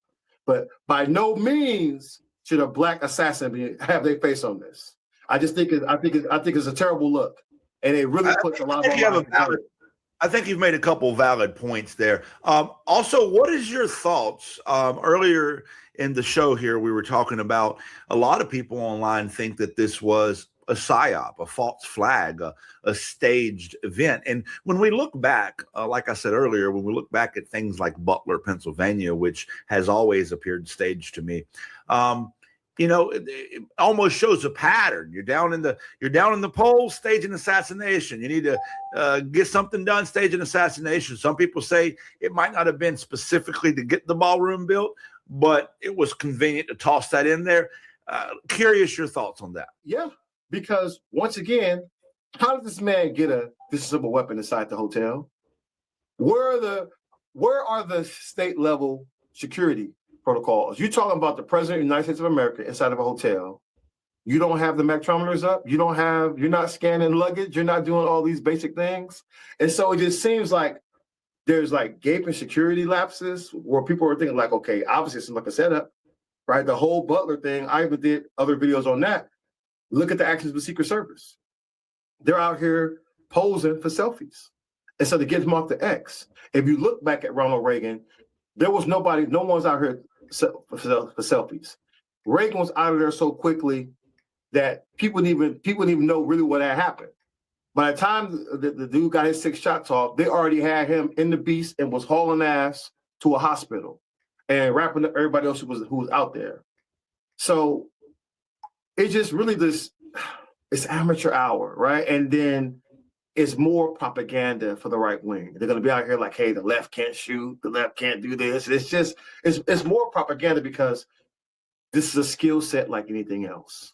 But by no means should a black assassin have their face on this. I think it's a terrible look, and it really puts a lot of. I think you've made a couple valid points there. Also, what is your thoughts? Earlier in the show here, we were talking about a lot of people online think that this was a psyop, a false flag, a staged event. And when we look back, like I said earlier, when we look back at things like Butler, Pennsylvania, which has always appeared staged to me, it almost shows a pattern. You're down in the polls, stage an assassination. You need to get something done, stage an assassination. Some people say it might not have been specifically to get the ballroom built, but it was convenient to toss that in there. Curious your thoughts on that. Yeah, because once again, how did this man get a disassembled weapon inside the hotel? Where are the state level security protocols? You're talking about the president of the United States of America inside of a hotel. You don't have the spectrometers up. You're not scanning luggage. You're not doing all these basic things. And so it just seems like there's like gaping security lapses where people are thinking like, okay, obviously it's like a setup, right? The whole Butler thing, I even did other videos on that. Look at the actions of the Secret Service. They're out here posing for selfies. And so to get them off the X, if you look back at Ronald Reagan, no one's out here for selfies. Reagan was out of there so quickly that people didn't even know really what had happened. By the time the dude got his 6 shots off, they already had him in the beast and was hauling ass to a hospital and wrapping up everybody else who was out there. So it's just really it's amateur hour, right? And then it's more propaganda for the right wing. They're going to be out here like, hey, the left can't shoot, the left can't do this. It's more propaganda because this is a skill set like anything else.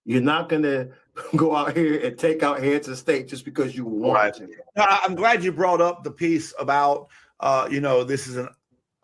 You're not going to go out here and take out heads of state just because you want to. I'm glad you brought up the piece about, this is an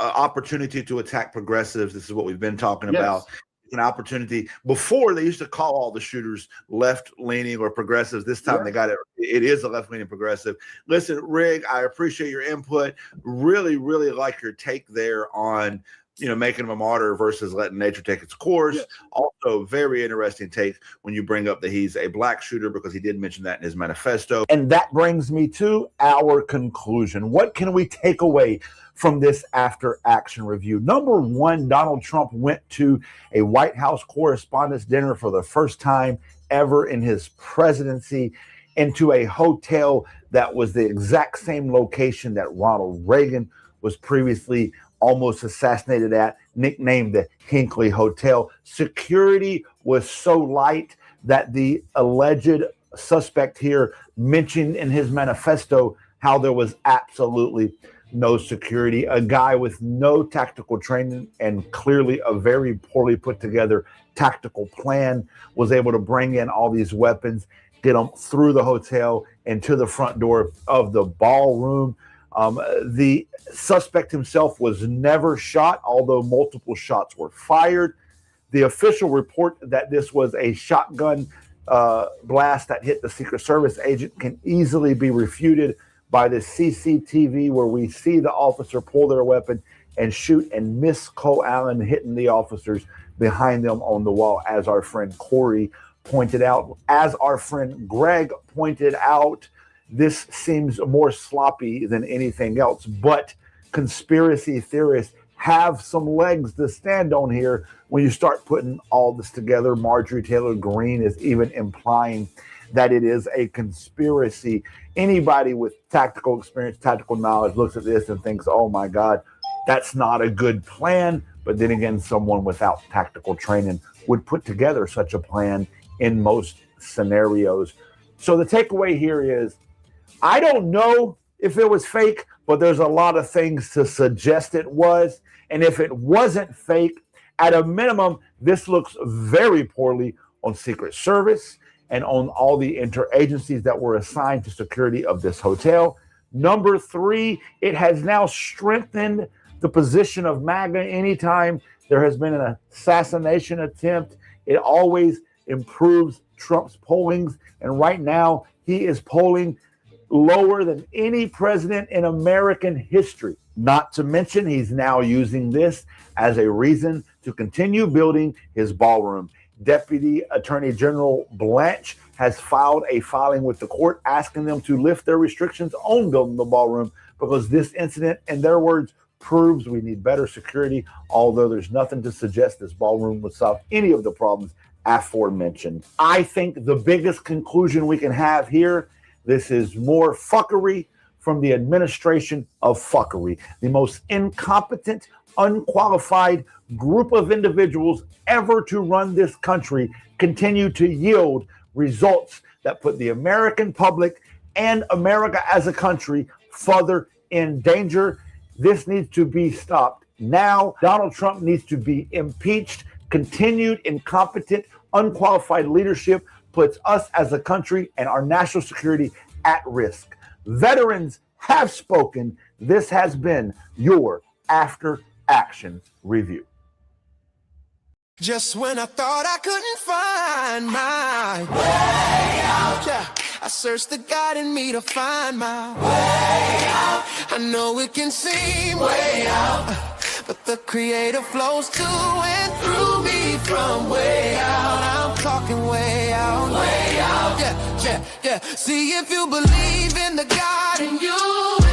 opportunity to attack progressives. This is what we've been talking about. An opportunity. Before, they used to call all the shooters left-leaning or progressives. This time they got it. It is a left-leaning progressive. Listen, Rig, I appreciate your input. Really, really like your take there on, making him a martyr versus letting nature take its course. Yes. Also, very interesting take when you bring up that he's a black shooter, because he did mention that in his manifesto. And that brings me to our conclusion. What can we take away from this after action review? Number one, Donald Trump went to a White House Correspondents' Dinner for the first time ever in his presidency, into a hotel that was the exact same location that Ronald Reagan was previously almost assassinated at, nicknamed the Hinckley Hotel. Security was so light that the alleged suspect here mentioned in his manifesto how there was absolutely no security. A guy with no tactical training and clearly a very poorly put together tactical plan was able to bring in all these weapons, get them through the hotel and to the front door of the ballroom. The suspect himself was never shot, although multiple shots were fired. The official report that this was a shotgun blast that hit the Secret Service agent can easily be refuted by the CCTV, where we see the officer pull their weapon and shoot and miss Cole Allen, hitting the officers behind them on the wall, as our friend Corey pointed out. As our friend Greg pointed out, this seems more sloppy than anything else, but conspiracy theorists have some legs to stand on here when you start putting all this together. Marjorie Taylor Greene is even implying that it is a conspiracy. Anybody with tactical experience, tactical knowledge looks at this and thinks, oh my God, that's not a good plan. But then again, someone without tactical training would put together such a plan in most scenarios. So the takeaway here is, I don't know if it was fake, but there's a lot of things to suggest it was. And if it wasn't fake, at a minimum, this looks very poorly on Secret Service and on all the interagencies that were assigned to security of this hotel. Number three, it has now strengthened the position of MAGA. Anytime there has been an assassination attempt, it always improves Trump's pollings. And right now, he is polling lower than any president in American history. Not to mention, he's now using this as a reason to continue building his ballroom. Deputy Attorney General Blanche has filed a filing with the court asking them to lift their restrictions on building the ballroom because this incident, in their words, proves we need better security, although there's nothing to suggest this ballroom would solve any of the problems aforementioned. I think the biggest conclusion we can have here, this is more fuckery from the administration of fuckery. The most incompetent, unqualified group of individuals ever to run this country continue to yield results that put the American public and America as a country further in danger. This needs to be stopped now. Donald Trump needs to be impeached. Continued incompetent, unqualified leadership puts us as a country and our national security at risk. Veterans have spoken. This has been your After Action Review. Just when I thought I couldn't find my way out, yeah, I searched the God in me to find my way out. I know it can seem way out, but the Creator flows to and through me from way out. I'm talking way out, yeah, yeah, yeah. See, if you believe in the God in you,